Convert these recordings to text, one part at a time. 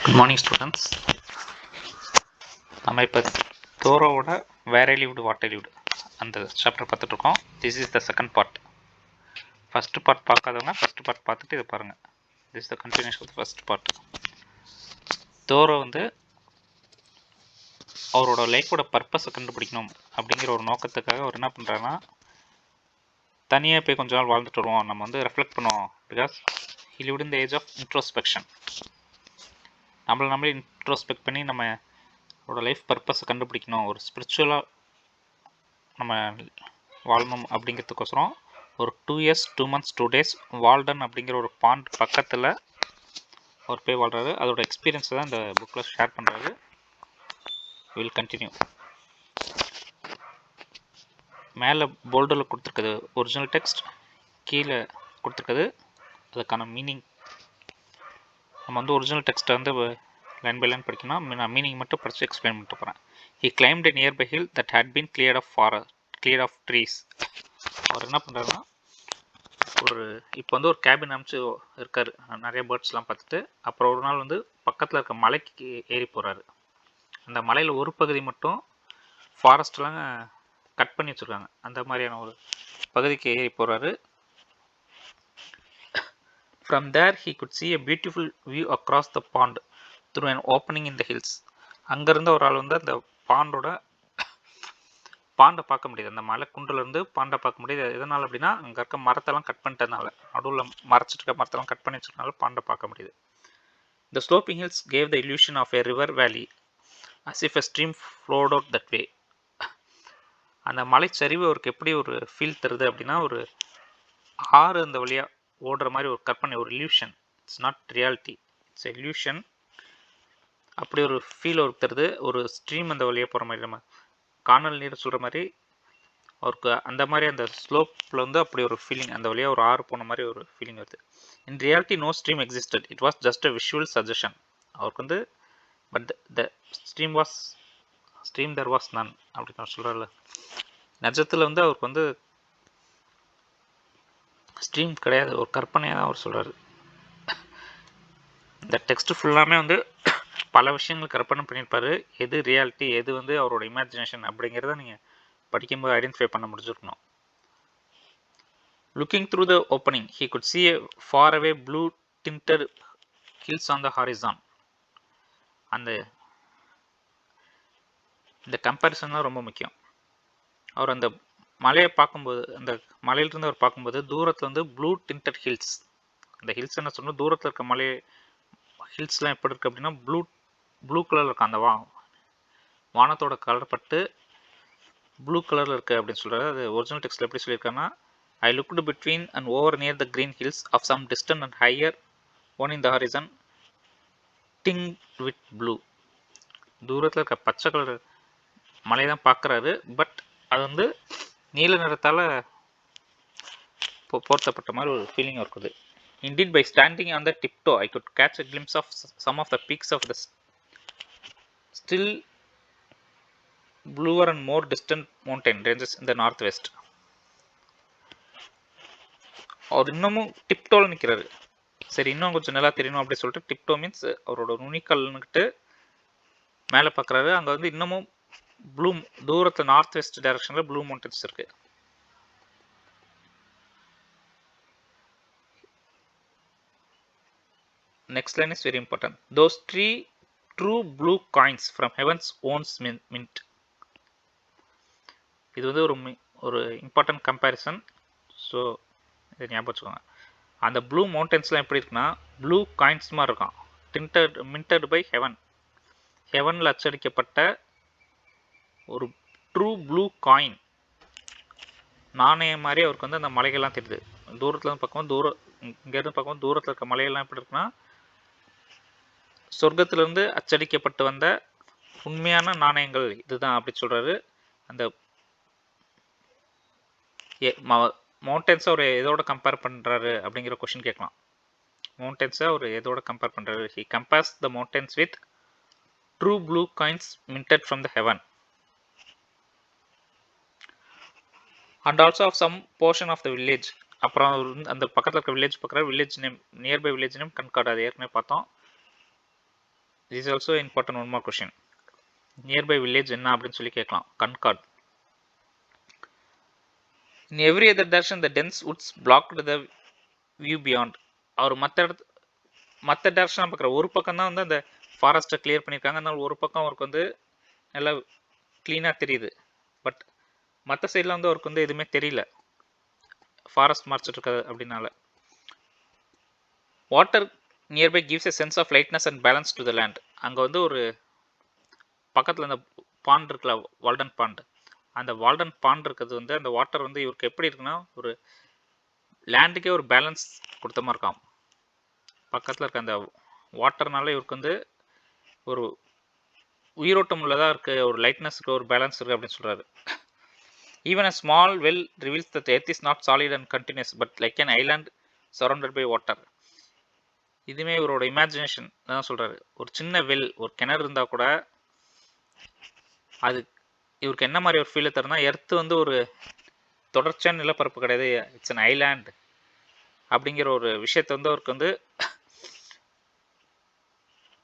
Good morning students. நம்ம இப்போ தோரோவோட where I lived what I lived அந்த சாப்டர் பார்த்துட்ருக்கோம். This is the second part. First part பார்க்காதவங்க ஃபஸ்ட்டு பார்ட் பார்த்துட்டு இதை பாருங்கள். This the continuation of first part. Thoreau அவரோட லைஃபோட பர்பஸை கண்டுபிடிக்கணும் அப்படிங்கிற ஒரு நோக்கத்துக்காக அவர் என்ன பண்ணுறாருன்னா, தனியாக போய் கொஞ்ச நாள் வாழ்ந்துட்டு வருவோம், நம்ம ரெஃப்ளெக்ட் பண்ணுவோம். Because he lived in the age of introspection. நம்மளே இன்ட்ரோஸ்பெக்ட் பண்ணி நம்மளோட லைஃப் பர்பஸை கண்டுபிடிக்கணும், ஒரு ஸ்பிரிச்சுவலாக நம்ம வாழணும் அப்படிங்கிறதுக்கோசரம் ஒரு 2 years 2 months 2 days வால்டன் அப்படிங்கிற ஒரு பாண்ட் பக்கத்தில் அவர் போய் வாழ்கிறாரு. அதோட எக்ஸ்பீரியன்ஸை தான் இந்த புக்கில் ஷேர் பண்ணுறாரு. Will continue. மேலே போல்டில் கொடுத்துருக்குது ஒரிஜினல் டெக்ஸ்ட், கீழே கொடுத்துருக்குது அதுக்கான மீனிங். நம்ம ஒரிஜினல் டெக்ஸ்ட்டை லைன் பை லைன் படிக்கணும். நான் மீனிங் மட்டும் படித்து எக்ஸ்பிளைன் பண்ணிட்டு போகிறேன். He climbed a nearby hill that had been cleared of trees. அவர் என்ன பண்ணுறாருன்னா, இப்போ ஒரு கேபின் அமைச்சு இருக்கார், நிறைய பேர்ட்ஸ்லாம் பார்த்துட்டு. அப்புறம் ஒரு நாள் பக்கத்தில் இருக்க மலைக்கு ஏறி போகிறாரு. அந்த மலையில் ஒரு பகுதி மட்டும் ஃபாரஸ்ட்லாம் கட் பண்ணி வச்சுருக்காங்க. அந்த மாதிரியான ஒரு பகுதிக்கு ஏறி போகிறாரு. From there he could see a beautiful view across the pond through an opening in the hills. அங்கேருந்து ஒரு ஆள் அந்த பாண்டை பார்க்க முடியுது. அந்த மலை குன்றிலேருந்து பாண்டை பார்க்க முடியுது. எதனால் அப்படின்னா, அங்கே இருக்க மரத்தெல்லாம் கட் பண்ணிட்டதுனால, நடுவில் மறைச்சிட்டு இருக்க மரத்தெல்லாம் கட் பண்ணி வச்சுருக்கனால பாண்டை பார்க்க முடியுது. The sloping hills gave the illusion of a river valley as if a stream flowed out that way. அந்த மலைச்சரிவு அவருக்கு எப்படி ஒரு ஃபீல் தருது அப்படின்னா, ஒரு ஆறு அந்த வழியாக ஓடுற மாதிரி ஒரு கற்பனை, ஒரு illusion. It's not reality, it's illusion. அப்படி ஒரு ஃபீல் அவருக்கு தருது. ஒரு ஸ்ட்ரீம் அந்த வழியாக போகிற மாதிரி, நம்ம காணல் நீர் சொல்கிற மாதிரி அவருக்கு அந்த மாதிரி அந்த ஸ்லோப்பில் அப்படி ஒரு ஃபீலிங், அந்த வழியாக ஒரு ஆறு போன மாதிரி ஒரு ஃபீலிங் வருது. In reality no stream existed, it was just a visual suggestion. அவருக்கு but the stream there was none அப்படின்னு அவர் சொல்கிறார்ல. நிஜத்தில் அவருக்கு ஸ்ட்ரீம் கிடையாது, ஒரு கற்பனையாக தான் அவர் சொல்கிறாரு. இந்த டெக்ஸ்ட் ஃபுல்லாமே பல விஷயங்கள் கற்பனை பண்ணியிருப்பார். எது ரியாலிட்டி, எது அவரோட இமேஜினேஷன் அப்படிங்கிறத நீங்கள் படிக்கும்போது ஐடென்டிஃபை பண்ண முடிஞ்சிருக்கணும். Looking through the opening, he could see a far away blue tinted hills on the horizon. இந்த கம்பேரிசன் தான் ரொம்ப முக்கியம். அவர் அந்த மலையை பார்க்கும்போது, அந்த மலையிலிருந்து அவர் பார்க்கும்போது தூரத்தில் ப்ளூ டிண்டட் ஹில்ஸ், அந்த ஹில்ஸ் என்ன சொன்னால், தூரத்தில் இருக்க மலை ஹில்ஸ்லாம் எப்படி இருக்குது அப்படின்னா ப்ளூ கலரில் இருக்கும். அந்த வானத்தோட கலர் பட்டு ப்ளூ கலரில் இருக்குது அப்படின்னு சொல்கிறாரு. அது ஒரிஜினல் டெக்ஸ்ட்டில் எப்படி சொல்லியிருக்காங்கன்னா, I looked between and over near the green hills of some distant and higher one in the horizon tinged with blue. தூரத்தில் இருக்க பச்சை கலர் மலை தான் பார்க்குறாரு. பட் அது நீல நிறத்தால் போர்த்தப்பட்ட மாதிரி ஒரு ஃபீலிங் இருக்குது. Indeed, by standing on the tiptoe, I could catch a glimpse of some of the peaks of the still bluer and more distant mountain ranges in the northwest. அவர் இன்னமும் டிப்டோவில் நிற்கிறாரு. சரி, இன்னும் கொஞ்சம் நல்லா தெரியணும் அப்படின்னு சொல்லிட்டு, டிப்டோ மீன்ஸ் அவரோட நுனிக்கல்னுக்கிட்டு மேலே பார்க்குறாரு. அங்கே இன்னமும் ப்ளூ, தூரத்தில் நார்த் வெஸ்ட் டைரக்ஷனில் ப்ளூ மவுண்டன்ஸ் இருக்குது. Next line is very important. Those 3 true blue coins from heaven's own mint. இது ஒரு இம்பார்ட்டன்ட் கம்பேரிசன். ஸோ இதை ஞாபகம் வச்சுக்கோங்க. அந்த ப்ளூ மவுண்டன்ஸ்லாம் எப்படி இருக்குன்னா, ப்ளூ காயின்ஸ் மாதிரி இருக்கும். மின்டட் பை ஹெவனில் அச்சடிக்கப்பட்ட ஒரு ட்ரூ ப்ளூ காயின் நாணயம் மாதிரி அவருக்கு அந்த மலைகள்லாம் தெரியுது. தூரத்தில் பார்க்கும்போது இங்கேருந்து பார்க்கும்போது தூரத்தில் இருக்க மலைகள்லாம் எப்படி இருக்குன்னா, சொர்க்கத்திலிருந்து அச்சடிக்கப்பட்டு வந்த உண்மையான நாணயங்கள் இதுதான் அப்படி சொல்கிறாரு. அந்த மவுண்டன்ஸை அவர் எதோட கம்பேர் பண்ணுறாரு அப்படிங்கிற கொஷின் கேட்கலாம். மவுண்டன்ஸை அவர் எதோட கம்பேர் பண்ணுறாரு? He compares the mountains with true blue coins minted from the heaven and also of some portion of the village. அப்புறம் அந்த பக்கத்தில் இருக்க வில்லேஜ் பார்க்குறாரு. Village name, nearby village name Concord, அது ஏற்கனவே பார்த்தோம். This is also important. One more question. Nearby village என்ன அப்படின்னு சொல்லி கேட்கலாம். Concord. In every other direction the dense woods blocked the view beyond. அவர் மற்ற டைரக்ஷனாக பார்க்குற ஒரு பக்கம் தான் வந்து அந்த ஃபாரஸ்ட்டை கிளியர் பண்ணியிருக்காங்க. அதனால ஒரு பக்கம் அவருக்கு வந்து நல்லா க்ளீனாக தெரியுது. பட் மற்ற சைடில் வந்து அவருக்கு வந்து எதுவுமே தெரியல, ஃபாரஸ்ட் மறைச்சிட்டு இருக்காது அப்படின்னால. Water nearby gives a sense of lightness and balance to the land. அங்கே வந்து ஒரு பக்கத்தில் அந்த பாண்ட் இருக்குல்ல, வால்டன் பாண்ட், அந்த வால்டன் பாண்ட் இருக்கிறது வந்து அந்த வாட்டர் வந்து இவருக்கு எப்படி இருக்குன்னா ஒரு லேண்டுக்கே ஒரு பேலன்ஸ் கொடுத்த மாதிரி இருக்காம். பக்கத்தில் இருக்க அந்த வாட்டர்னால இவருக்கு வந்து ஒரு உயிரோட்டம் உள்ளதாக இருக்குது, ஒரு லைட்னஸ் இருக்குது, ஒரு பேலன்ஸ் இருக்குது அப்படின்னு சொல்கிறாரு. Even a small well reveals that earth is not solid and continuous but like an island surrounded by water. இதுவுமே இவரோட இமேஜினேஷன் தான் சொல்கிறாரு. ஒரு சின்ன வெல், ஒரு கிணறு இருந்தால் கூட அது இவருக்கு என்ன மாதிரி ஒரு ஃபீலை தரும்னா, எர்த்து வந்து ஒரு தொடர்ச்சியான நிலப்பரப்பு கிடையாது, இட்ஸ் அன் ஐலாண்ட் அப்படிங்கிற ஒரு விஷயத்தை வந்து அவருக்கு வந்து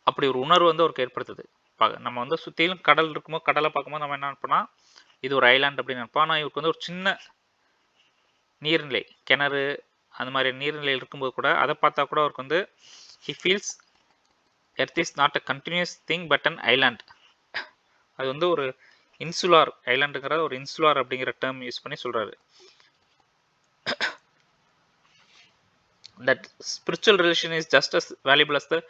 அப்படி ஒரு உணர்வு வந்து அவருக்கு ஏற்படுத்துது. நம்ம வந்து சுற்றிலும் கடல் இருக்கும்போது கடலை பார்க்கும்போது நம்ம என்ன நினைப்போம்னா இது ஒரு ஐலாண்ட் அப்படின்னு நினைப்போம். ஆனால் இவருக்கு வந்து ஒரு சின்ன நீர்நிலை, கிணறு அந்த மாதிரி நீர்நிலை இருக்கும்போது கூட அதை பார்த்தா கூட அவருக்கு வந்து he feels earth is not a continuous thing but an island. அது வந்து ஒரு இன்சுலார் ஐலாண்டுங்கிற ஒரு இன்சுலார் அப்படிங்கிற டேர்ம் யூஸ் பண்ணி சொல்கிறாரு. That spiritual relation is just as valuable as the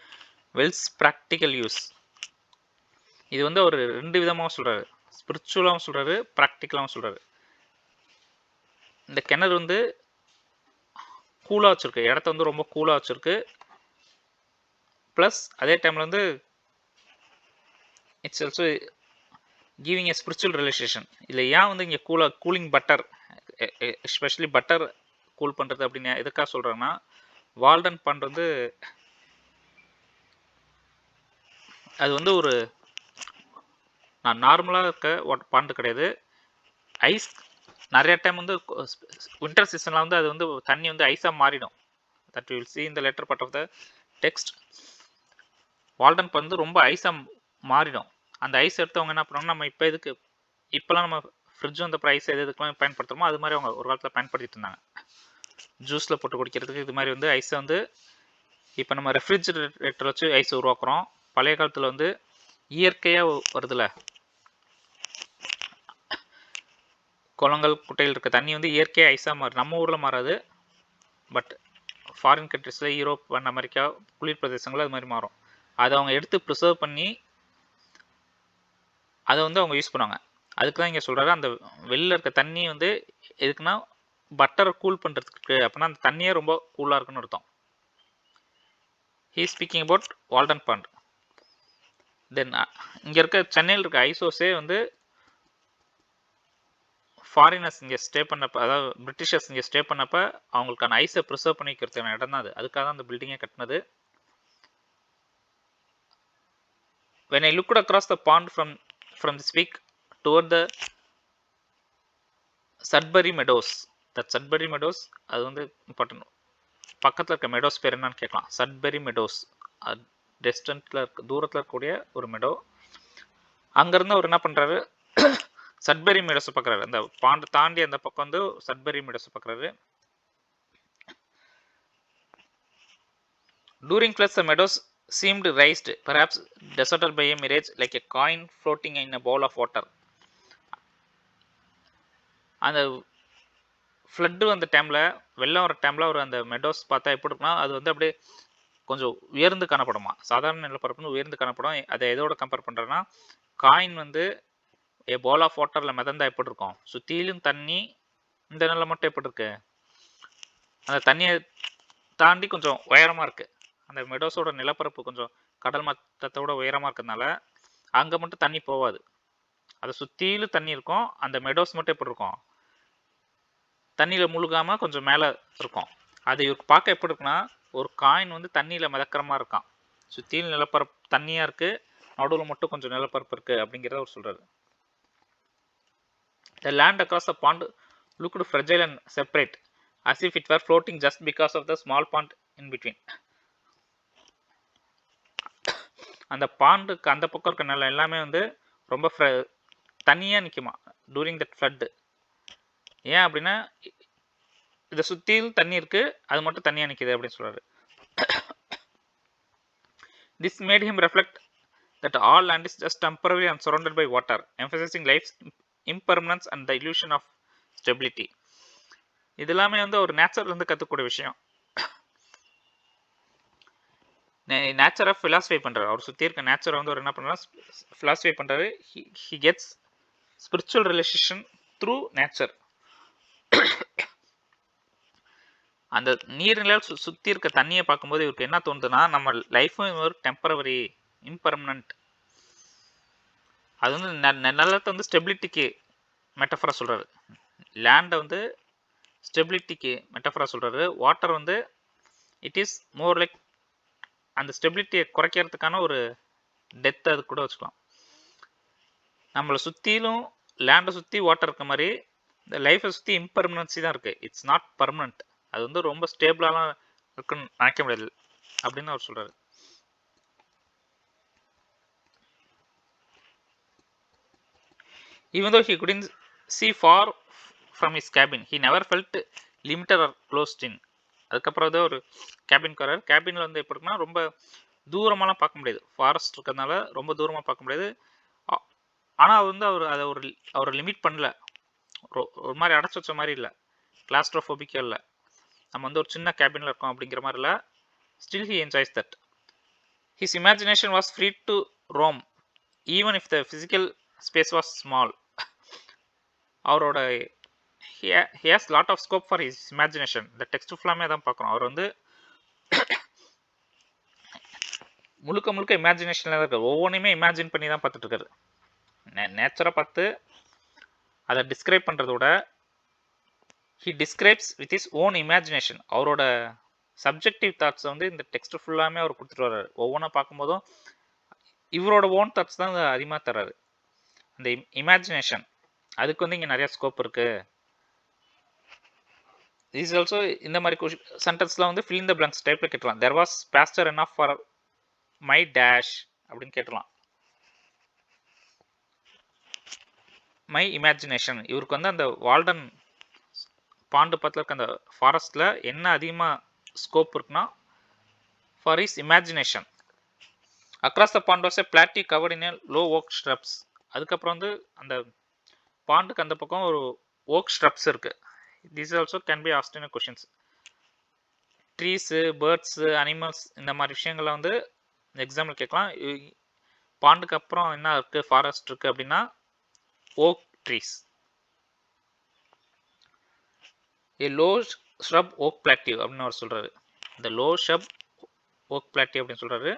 well's practical use. இது வந்து ஒரு ரெண்டு விதமாக சொல்கிறாரு, ஸ்பிரிச்சுவலாகவும் சொல்கிறாரு, ப்ராக்டிக்கலாகவும் சொல்கிறாரு. இந்த கிணறு வந்து கூலாக வச்சுருக்கு, இடத்த வந்து ரொம்ப கூலாக வச்சுருக்கு. ப்ளஸ் அதே டைமில் வந்து it's also giving a spiritual relation. இல்லை ஏன் வந்து இங்கே cooling butter, especially butter cool பண்ணுறது அப்படின்னு எதுக்காக சொல்கிறாங்கன்னா, வால்டன் பாண்ட் வந்து அது வந்து ஒரு நார்மலாக இருக்க பாண்டு கிடையாது. ஐஸ் நிறைய டைம் வந்து வின்டர் சீசனில் வந்து அது வந்து தண்ணி வந்து ஐஸாக மாறிடும். தட் வில் சி இந்த latter part of the text. Walden pond வந்து ரொம்ப ஐஸாக மாறிடும். அந்த ஐஸ் எடுத்தவங்க என்ன பண்ணுவாங்கன்னா, நம்ம இப்போ எதுக்கு இப்போலாம் நம்ம ஃப்ரிட்ஜ் வந்து அப்புறம் ஐஸ் எதுக்குலாம் பயன்படுத்துகிறோமோ அது மாதிரி அவங்க ஒரு காலத்தில் பயன்படுத்திட்டு இருந்தாங்க. ஜூஸில் போட்டு குடிக்கிறதுக்கு இது மாதிரி வந்து ஐஸை வந்து இப்போ நம்ம ரெஃப்ரிஜரேட்டர் வச்சு ஐஸ் உருவாக்குறோம். பழைய காலத்தில் வந்து இயற்கையாக வருதுல்ல, குளங்கள் குட்டையில் இருக்க தண்ணி வந்து இயற்கையாக ஐஸாக மாறும். நம்ம ஊரில் மாறாது, பட் ஃபாரின் கண்ட்ரிஸில் யூரோப் அண்ட் அமெரிக்கா குளிர் பிரதேசங்கள் அது மாதிரி மாறும். அதை அவங்க எடுத்து ப்ரிசர்வ் பண்ணி அதை வந்து அவங்க யூஸ் பண்ணுவாங்க. அதுக்கு தான் இங்கே சொல்கிறாரு, அந்த வெளில இருக்க தண்ணி வந்து எதுக்குன்னா பட்டரை கூல் பண்ணுறதுக்கு, அப்படின்னா அந்த தண்ணியே ரொம்ப கூலாக இருக்குன்னு அர்த்தம். He speaking about Walden Pond. Then இங்கே இருக்க சென்னையில் இருக்க ஐசோஸே வந்து ஃபாரினர்ஸ் இங்கே ஸ்டே பண்ணப்போ, அதாவது பிரிட்டிஷர்ஸ் இங்கே ஸ்டே பண்ணப்போ அவங்களுக்கான ஐஸை ப்ரிசர்வ் பண்ணி வைக்கிறதுக்கான இடம் தான் அது. அதுக்காக தான் அந்த பில்டிங்கே கட்டினது. When I looked across the pond from this peak toward the Sudbury Meadows, that Sudbury Meadows அது வந்து இம்பார்ட்டன்ட். பக்கத்தில் இருக்க மெடோஸ் பேர் என்னன்னு கேட்கலாம். சட்பெரி மெடோஸ், டிஸ்டன்ட்டில் இருக்க தூரத்தில் இருக்கக்கூடிய ஒரு மெடோ. அங்கேருந்து அவர் என்ன பண்ணுறாரு, சட்பெரி மெடோஸை பார்க்குறாரு. அந்த பாண்டு தாண்டி அந்த பக்கம் வந்து சட்பெரி மெடோஸை பார்க்குறாரு. During floods the meadows seemed raised, perhaps deserted by a mirage, like a coin floating in a bowl of water. அந்த ஃப்ளட்டு வந்த டைமில், வெள்ளம் வர டைமில் அவர் அந்த மெடோஸ் பார்த்தா எப்படி இருக்குன்னா, அது வந்து அப்படியே கொஞ்சம் உயர்ந்து காணப்படுமா. சாதாரண நிலப்பரப்புன்னு உயர்ந்து காணப்படும். அதை எதோட கம்பேர் பண்ணுறேன்னா, காயின் வந்து ஏ போல் ஆஃப் வாட்டரில் மிதந்தா எப்படி இருக்கும், சுற்றிலும் தண்ணி, இந்த நிலம் மட்டும் எப்படி இருக்கு, அந்த தண்ணியை தாண்டி கொஞ்சம் உயரமாக இருக்குது. அந்த மெடோஸோட நிலப்பரப்பு கொஞ்சம் கடல் மட்டத்தோட உயரமாக இருக்கிறதுனால அங்கே மட்டும் தண்ணி போகாது, அதை சுற்றிலும் தண்ணி இருக்கும். அந்த மெடோஸ் மட்டும் எப்படி இருக்கும், தண்ணியில் முழுகாமல் கொஞ்சம் மேலே இருக்கும். அது இவருக்கு பார்க்க எப்படி இருக்குன்னா, ஒரு காயின் வந்து தண்ணியில் மிதக்கிற மாதிரி இருக்கான். சுற்றிலும் நிலப்பரப்பு தண்ணியாக இருக்குது, நடுவில் மட்டும் கொஞ்சம் நிலப்பரப்பு இருக்குது அப்படிங்கிறத அவர் சொல்கிறாரு. The land across the pond looked fragile and separate, as if it were floating just because of the small pond in between. அந்த பாண்டுக்கு அந்த பக்கம் இருக்க நிலம் எல்லாமே வந்து ரொம்ப தனியாக நிற்குமா டூரிங் தட் ஃப்ளட்டு. ஏன் அப்படின்னா இதை சுற்றியும் தண்ணி இருக்கு, அது மட்டும் தனியாக நிற்கிது அப்படின்னு சொல்றாரு. This made him reflect that all land is just temporary and surrounded by water, emphasizing life's impermanence and the illusion of stability. இது எல்லாமே வந்து ஒரு நேச்சர்ல இருந்து கற்றுக்கூடிய விஷயம். நேச்சரை ஃபிலாசபை பண்ணுறாரு. அவர் சுற்றி இருக்க நேச்சரை வந்து அவர் என்ன பண்ணுறாரு, ஃபிலாசபை பண்ணுறாரு. He gets spiritual relation through nature. அந்த நீர்நிலையில் சுற்றி இருக்க தண்ணியை பார்க்கும்போது இவருக்கு என்ன தோணுதுன்னா, நம்ம லைஃப்பும் ஒரு டெம்பரவரி, இம்பர்மனன்ட். அது வந்து நிலத்தை வந்து ஸ்டெபிலிட்டிக்கு மெட்டஃபரா சொல்கிறாரு. லேண்டை வந்து ஸ்டெபிலிட்டிக்கு மெட்டஃபரா சொல்கிறாரு. வாட்டர் வந்து இட் இஸ் மோர் லைக் அந்த ஸ்டெபிலிட்டியை குறைக்கிறதுக்கான ஒரு டெத், அது கூட வச்சுக்கலாம். நம்மளை சுற்றிலும் லேண்டை சுற்றி வாட்டர் இருக்க மாதிரி இந்த லைஃப்பை சுற்றி இம்பர்மனன்சி தான் இருக்குது. It's not permanent. அது வந்து ரொம்ப ஸ்டேபிளாலாம் இருக்குன்னு நினைக்க முடியாது அப்படின்னு அவர் சொல்கிறாரு. Even though he couldn't see far from his cabin, he never felt limited or closed in. அதுக்கப்புறம் வந்து ஒரு கேபின்க்கு வர்றாரு. கேபினில் வந்து எப்படி இருக்குன்னா ரொம்ப தூரமாலாம் பார்க்க முடியாது, ஃபாரஸ்ட் இருக்கிறதுனால ரொம்ப தூரமாக பார்க்க முடியாது. ஆனால் வந்து அவர் லிமிட் பண்ணல, ஒரு மாதிரி அடைச்சி வச்ச மாதிரி இல்லை, கிளாஸ்ட்ரோஃபோபிக்கா இல்லை, நம்ம வந்து ஒரு சின்ன கேபினில் இருக்கோம் அப்படிங்கிற மாதிரி இல்லை. Still he enjoys that. His imagination was free to roam even if the physical space was small. அவரோட he has lot of scope for his imagination. இந்த டெக்ஸ்ட் ஃபுல்லாமே தான் பார்க்குறோம். அவர் வந்து முழுக்க முழுக்க இமேஜினேஷனில் தான் இருக்கார். ஒவ்வொன்றையுமே இமேஜின் பண்ணி தான் பார்த்துட்டு இருக்காரு. நேச்சரை பார்த்து அதை டிஸ்கிரைப் பண்ணுறத விட he describes with his own imagination. அவரோட சப்ஜெக்டிவ் தாட்ஸை வந்து இந்த டெக்ஸ்ட் ஃபுல்லாமே அவர் கொடுத்துட்டு வர்றாரு. ஒவ்வொன்றா பார்க்கும்போதும் இவரோட ஓன் தாட்ஸ் தான் அதிகமாக தர்றாரு. அந்த இமேஜினேஷன் அதுக்கு வந்து இங்கே நிறைய ஸ்கோப் இருக்குது. திஸ் ஆல்சோ இந்த மாதிரி சென்டென்ஸ்லாம் வந்து ஃபில் இன் த பிளாங்க்ஸ் டைப்பில் கேட்டலாம். There was pastor enough for my dash அப்படின்னு கேட்டலாம். My imagination. இவருக்கு வந்து அந்த வால்டன் பாண்டு பக்கத்தில் இருக்க அந்த ஃபாரஸ்ட்டில் என்ன அதிகமாக ஸ்கோப் இருக்குன்னா for is imagination. Across the bond was a platy covered in a low okay shrubs. அதுக்கப்புறம் வந்து அந்த பாண்டுக்கு அந்த பக்கம் ஒரு ஓக் ஸ்ட்ரப்ஸ் இருக்குது. These also can be asked in a questions. Trees, birds, animals இந்த மாதிரி விஷயங்கள்லாம் வந்து எக்ஸாம்பிள் கேட்கலாம். பாண்டுக்கு அப்புறம் என்ன இருக்குது, ஃபாரஸ்ட் இருக்குது அப்படின்னா ஓக் ட்ரீஸ். ஏ லோ ஷ்ரப் ஓக் பிளாட்டிவ் அப்படின்னு அவர் சொல்கிறாரு. இந்த லோ ஷ்ரப் ஓக் பிளாட்டிவ் அப்படின்னு சொல்கிறாரு.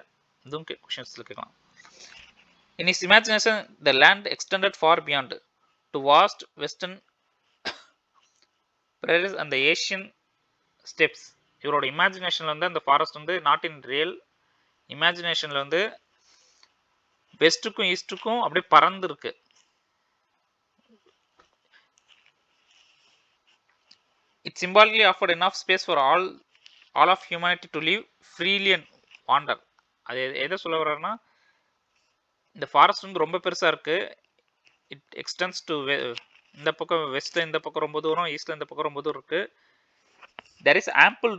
இதுவும் கொஷின்ஸில் கேட்கலாம். In his imagination, the land extended far beyond to vast western prairies and the Asian steppes. இவரோட இமேஜினேஷனில் வந்து அந்த ஃபாரஸ்ட் வந்து நாட் இன் ரியல் இமேஜினேஷனில் வந்து வெஸ்ட்டுக்கும் ஈஸ்ட்டுக்கும் அப்படியே பறந்து இருக்கு. It symbolically offered enough space for all of humanity to live freely and wander. அது எதை சொல்ல வர்றாருன்னா, இந்த ஃபாரஸ்ட் வந்து ரொம்ப பெருசாக இருக்குது. இட் எக்ஸ்டென்ஸ் டு இந்த பக்கம் வெஸ்ட்டில் இந்த பக்கம் ரொம்ப தூரம், ஈஸ்ட்டில் இந்த பக்கம் ரொம்ப தூரம் இருக்குது. There is ample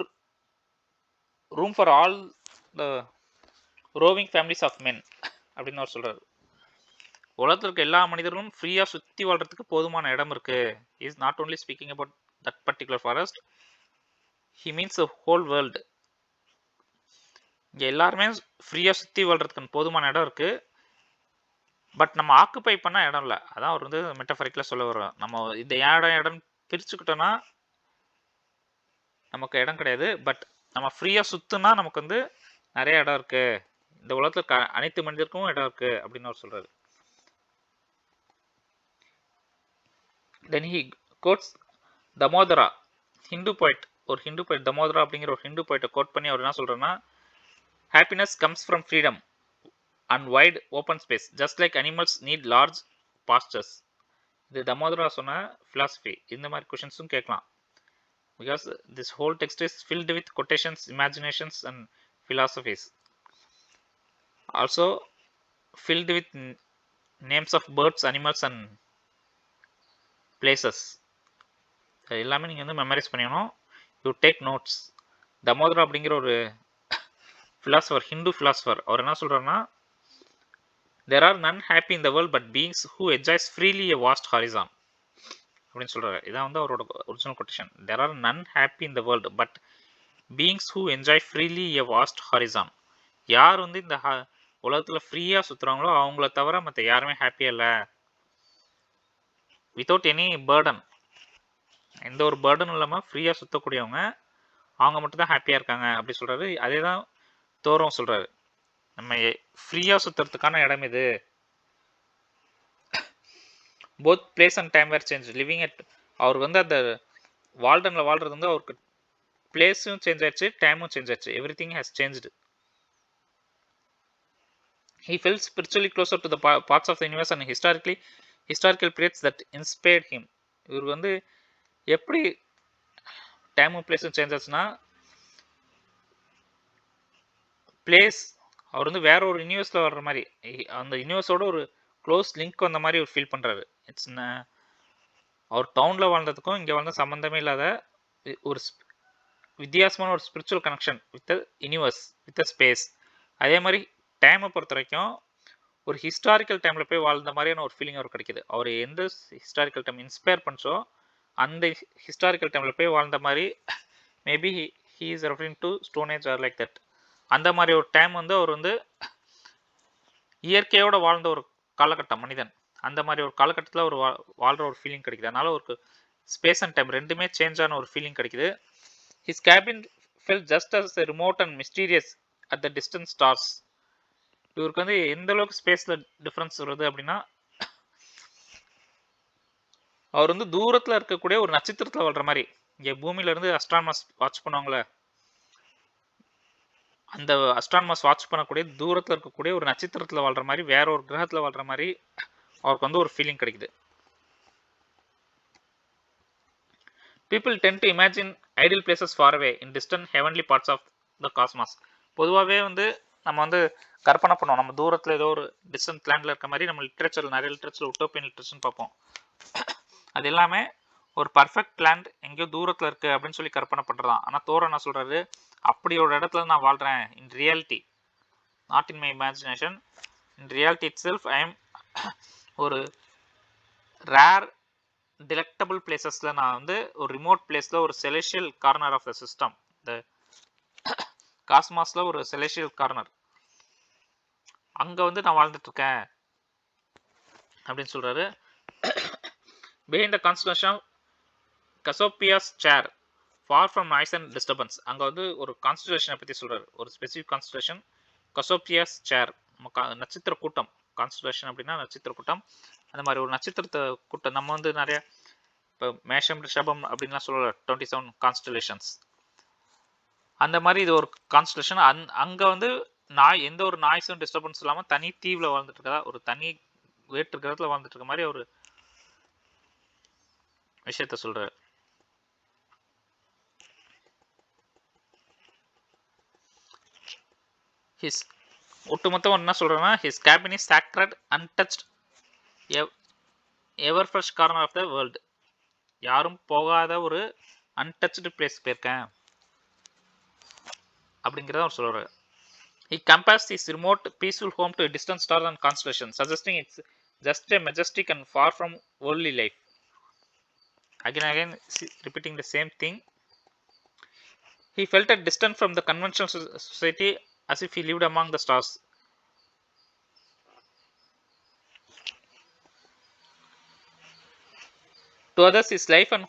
room for all the roving families of men அப்படின்னு அவர் சொல்கிறார். உலகத்தில் இருக்க எல்லா மனிதர்களும் ஃப்ரீயாக சுற்றி வாழ்கிறதுக்கு போதுமான இடம் இருக்குது. Is not only speaking about that particular forest, he means the whole world. இங்கே எல்லாருமே ஃப்ரீயாக சுற்றி வாழ்கிறதுக்கு போதுமான இடம் இருக்குது. பட் நம்ம ஆக்குப்பை பண்ண இடம் இல்லை. அதான் அவர் வந்து மெட்டஃபரிக்கில் சொல்ல வர்றோம். நம்ம இந்த இடம் பிரிச்சுக்கிட்டோன்னா நமக்கு இடம் கிடையாது. பட் நம்ம ஃப்ரீயாக சுற்றுனா நமக்கு வந்து நிறைய இடம் இருக்குது. இந்த உலகத்தில் அனைத்து மனிதருக்கும் இடம் இருக்குது அப்படின்னு அவர் சொல்கிறாரு. தென் ஹி கோட்ஸ் தமோதரா, ஹிந்து போய்ட். ஒரு ஹிந்து போய்ட் தமோதரா அப்படிங்கிற ஒரு ஹிந்து போய்ட்டை கோட் பண்ணி அவர் என்ன சொல்கிறேன்னா, happiness comes from freedom and wide open space, just like animals need large pastures. இது தமோதரா சொன்ன philosophy. இந்த மாதிரி கொஷின்ஸும் கேட்கலாம். Because this whole text is filled with quotations, imaginations and philosophies. also filled with names of birds, animals and places. எல்லாமே நீங்கள் வந்து memorise பண்ணிக்கணும். You take notes. தமோதரா அப்படிங்கிற ஒரு ஃபிலாசபர், ஹிந்து ஃபிலாசபர், அவர் என்ன சொல்கிறாருன்னா, there are none happy in the world but beings who enjoys freely a vast horizon அப்படின்னு சொல்கிறாரு. இதான் வந்து அவரோட original quotation. there are none happy in the world but beings who enjoy freely a vast horizon. யார் வந்து இந்த உலகத்தில் ஃப்ரீயாக சுற்றுறாங்களோ அவங்கள தவிர மற்ற யாருமே ஹாப்பியாக இல்லை. வித்தவுட் எனி பேர்டன், எந்த ஒரு பேர்டனும் இல்லாமல் ஃப்ரீயாக சுற்றக்கூடியவங்க அவங்க மட்டும்தான் ஹாப்பியாக இருக்காங்க அப்படி சொல்கிறாரு. அதே தான் தோரம் சொல்கிறாரு. நம்ம ஃப்ரீயாக சுற்றுறதுக்கான இடம் இது. Both place and time where change living at. அவருக்கு வந்து அந்த வால்டனில் வாழ்கிறது வந்து அவருக்கு பிளேஸும் சேஞ்ச் ஆயிடுச்சு, டைமும் சேஞ்ச் ஆயிடுச்சு. Every thing has changed. He felt spiritually closer to the parts of the universe and historical periods that inspired him. இவர் வந்து எப்படி டைமும் பிளேஸும் சேஞ்ச் ஆச்சுன்னா, பிளேஸ் அவர் வந்து வேற ஒரு யூனிவர்ஸில் வர்ற மாதிரி, அந்த யூனிவர்ஸோட ஒரு க்ளோஸ் லிங்க் வந்த மாதிரி அவர் ஃபீல் பண்ணுறாரு. இட்ஸ் அவர் டவுனில் வாழ்ந்ததுக்கும் இங்கே வாழ்ந்த சம்மந்தமே இல்லாத ஒரு வித்தியாசமான ஒரு spiritual connection with the universe, with the space. அதே மாதிரி டைமை பொறுத்த வரைக்கும் ஒரு ஹிஸ்டாரிக்கல் டைமில் போய் வாழ்ந்த மாதிரியான ஒரு ஃபீலிங் அவருக்கு கிடைக்கிது. அவர் எந்த ஹிஸ்டாரிக்கல் டைம் இன்ஸ்பயர் பண்ணிச்சோ அந்த ஹிஸ்டாரிக்கல் டைமில் போய் வாழ்ந்த மாதிரி, maybe he is referring to stone age or like that. அந்த மாதிரி ஒரு டைம் வந்து அவர் வந்து இயற்கையோட வாழ்ந்த ஒரு காலகட்டம் மனிதன். அந்த மாதிரி ஒரு காலகட்டத்தில் ஒரு வாழ்கிற ஒரு ஃபீலிங் கிடைக்குது. அதனால ஒரு ஸ்பேஸ் அண்ட் டைம் ரெண்டுமே சேஞ்ச் ஆன ஒரு ஃபீலிங் கிடைக்குது. His cabin felt just as remote and mysterious at the distant stars. இவருக்கு வந்து எந்த அளவுக்கு ஸ்பேஸில் டிஃப்ரென்ஸ் வருது அப்படின்னா, அவர் வந்து தூரத்தில் இருக்கக்கூடிய ஒரு நட்சத்திரத்தில் வாழ்கிற மாதிரி. இங்கே பூமியிலேருந்து அஸ்ட்ரானமஸ் வாட்ச் பண்ணுவாங்களே, அந்த அஸ்ட்ரானமஸ் வாட்ச் பண்ணக்கூடிய தூரத்தில் இருக்கக்கூடிய ஒரு நட்சத்திரத்தில் வாழ்கிற மாதிரி, வேற ஒரு கிரகத்தில் வாழ்கிற மாதிரி அவருக்கு வந்து ஒரு ஃபீலிங் கிடைக்குது. People tend to imagine ideal places far away in distant heavenly parts of the cosmos. பொதுவாகவே வந்து நம்ம வந்து கற்பனை பண்ணுவோம், நம்ம தூரத்தில் ஏதோ ஒரு டிஸ்டன்ட் லேண்டில் இருக்க மாதிரி. நம்ம லிட்ரேச்சர், நிறைய லிட்ரேச்சர் உட்டோப்பியன் லிட்ரேச்சர்னு பார்ப்போம். அது எல்லாமே ஒரு பர்ஃபெக்ட் லேண்ட் எங்கேயோ தூரத்தில் இருக்குது அப்படின்னு சொல்லி கற்பனை பண்ணுறதான். ஆனால் தோரம் என்ன சொல்கிறாரு, அப்படி ஒரு இடத்துல நான் வாழ்கிறேன். In reality, not in my imagination, in reality it self I am ஒரு ரேர் டிலெக்டபிள் பிளேசஸில் நான் வந்து ஒரு ரிமோட் பிளேஸில் ஒரு செலெஷியல் கார்னர் ஆஃப் த சிஸ்டம், இந்த காஸ்மாஸில் ஒரு செலெஷியல் கார்னர், அங்கே வந்து நான் வாழ்ந்துட்டுருக்கேன் அப்படின்னு சொல்கிறாரு. Behind the constellation Cassiopeia's chair far from noise and disturbance. அங்கே வந்து ஒரு கான்ஸ்டலேஷனை பற்றி சொல்கிறார், ஒரு ஸ்பெசிஃபிக் கான்ஸ்டலேஷன், கசோப்பியாஸ் சேர், நட்சத்திர கூட்டம். கான்ஸ்டலேஷன் அப்படின்னா நட்சத்திர கூட்டம். அந்த மாதிரி ஒரு நட்சத்திரத்தை கூட்டம் நம்ம வந்து நிறைய இப்போ மேஷம் ரிஷபம் அப்படின்லாம் சொல்ல 27 கான்ஸ்டலேஷன்ஸ். அந்த மாதிரி இது ஒரு கான்ஸ்டலேஷன். அங்கே வந்து எந்த ஒரு நாய்ஸும் டிஸ்டர்பன்ஸ் இல்லாமல் தனி தீவில் வாழ்ந்துட்டு இருக்கா, ஒரு தனி வேற்று கிரகத்தில் வாழ்ந்துட்டு இருக்க மாதிரி ஒரு விஷயத்த சொல்றாரு. ஒட்டுமொத்தம் என்ன சொல்றேன்னா, his cabin is sacred, untouched, ever fresh corner of the world. யாரும் போகாத ஒரு untouched place போயிருக்கேன் அப்படிங்கிறத அவர் சொல்றாரு. He compares his remote peaceful home to a distant star and constellation, suggesting it's just a majestic and far from worldly life. Again repeating the same thing. He felt a distant from the conventional society as if he lived among the stars. To others, his life and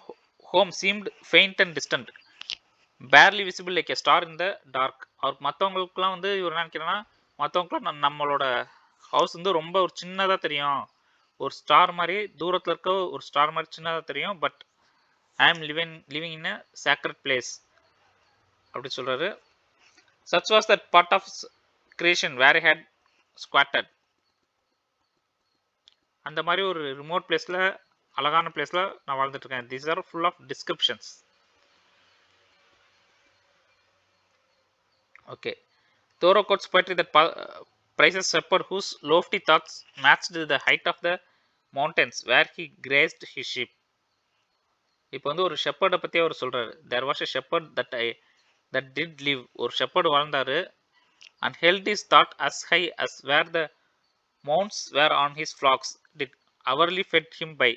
home seemed faint and distant, barely visible like a star in the dark. அவர் மற்றவங்களுக்குலாம் வந்து இவர் நினைக்கிறேன்னா, மற்றவங்களுக்குலாம் நம்மளோட house வந்து ரொம்ப ஒரு சின்னதாக தெரியும், ஒரு ஸ்டார் மாதிரி தூரத்தில் இருக்க ஒரு ஸ்டார் மாதிரி சின்னதாக தெரியும். பட் ஐ ஆம் living in a sacred place அப்படி சொல்கிறாரு. Such was that part of creation where I had squatted. அந்த மாதிரி ஒரு ரிமோட் பிளேஸில், அழகான பிளேஸில் நான் வாழ்ந்துட்டு இருக்கேன். These are full of descriptions. Okay. Thoreau quotes poetry that prizes shepherd whose lofty thoughts matched the height of the mountains where he grazed his sheep. இப்போ வந்து ஒரு ஷெப்பர்டை பற்றி அவர் சொல்கிறாரு. There was a shepherd that did live. ஒரு shepherd வாழ்ந்தாரு. and held his thought as high as where the mounts were on his flocks did hourly fed him by.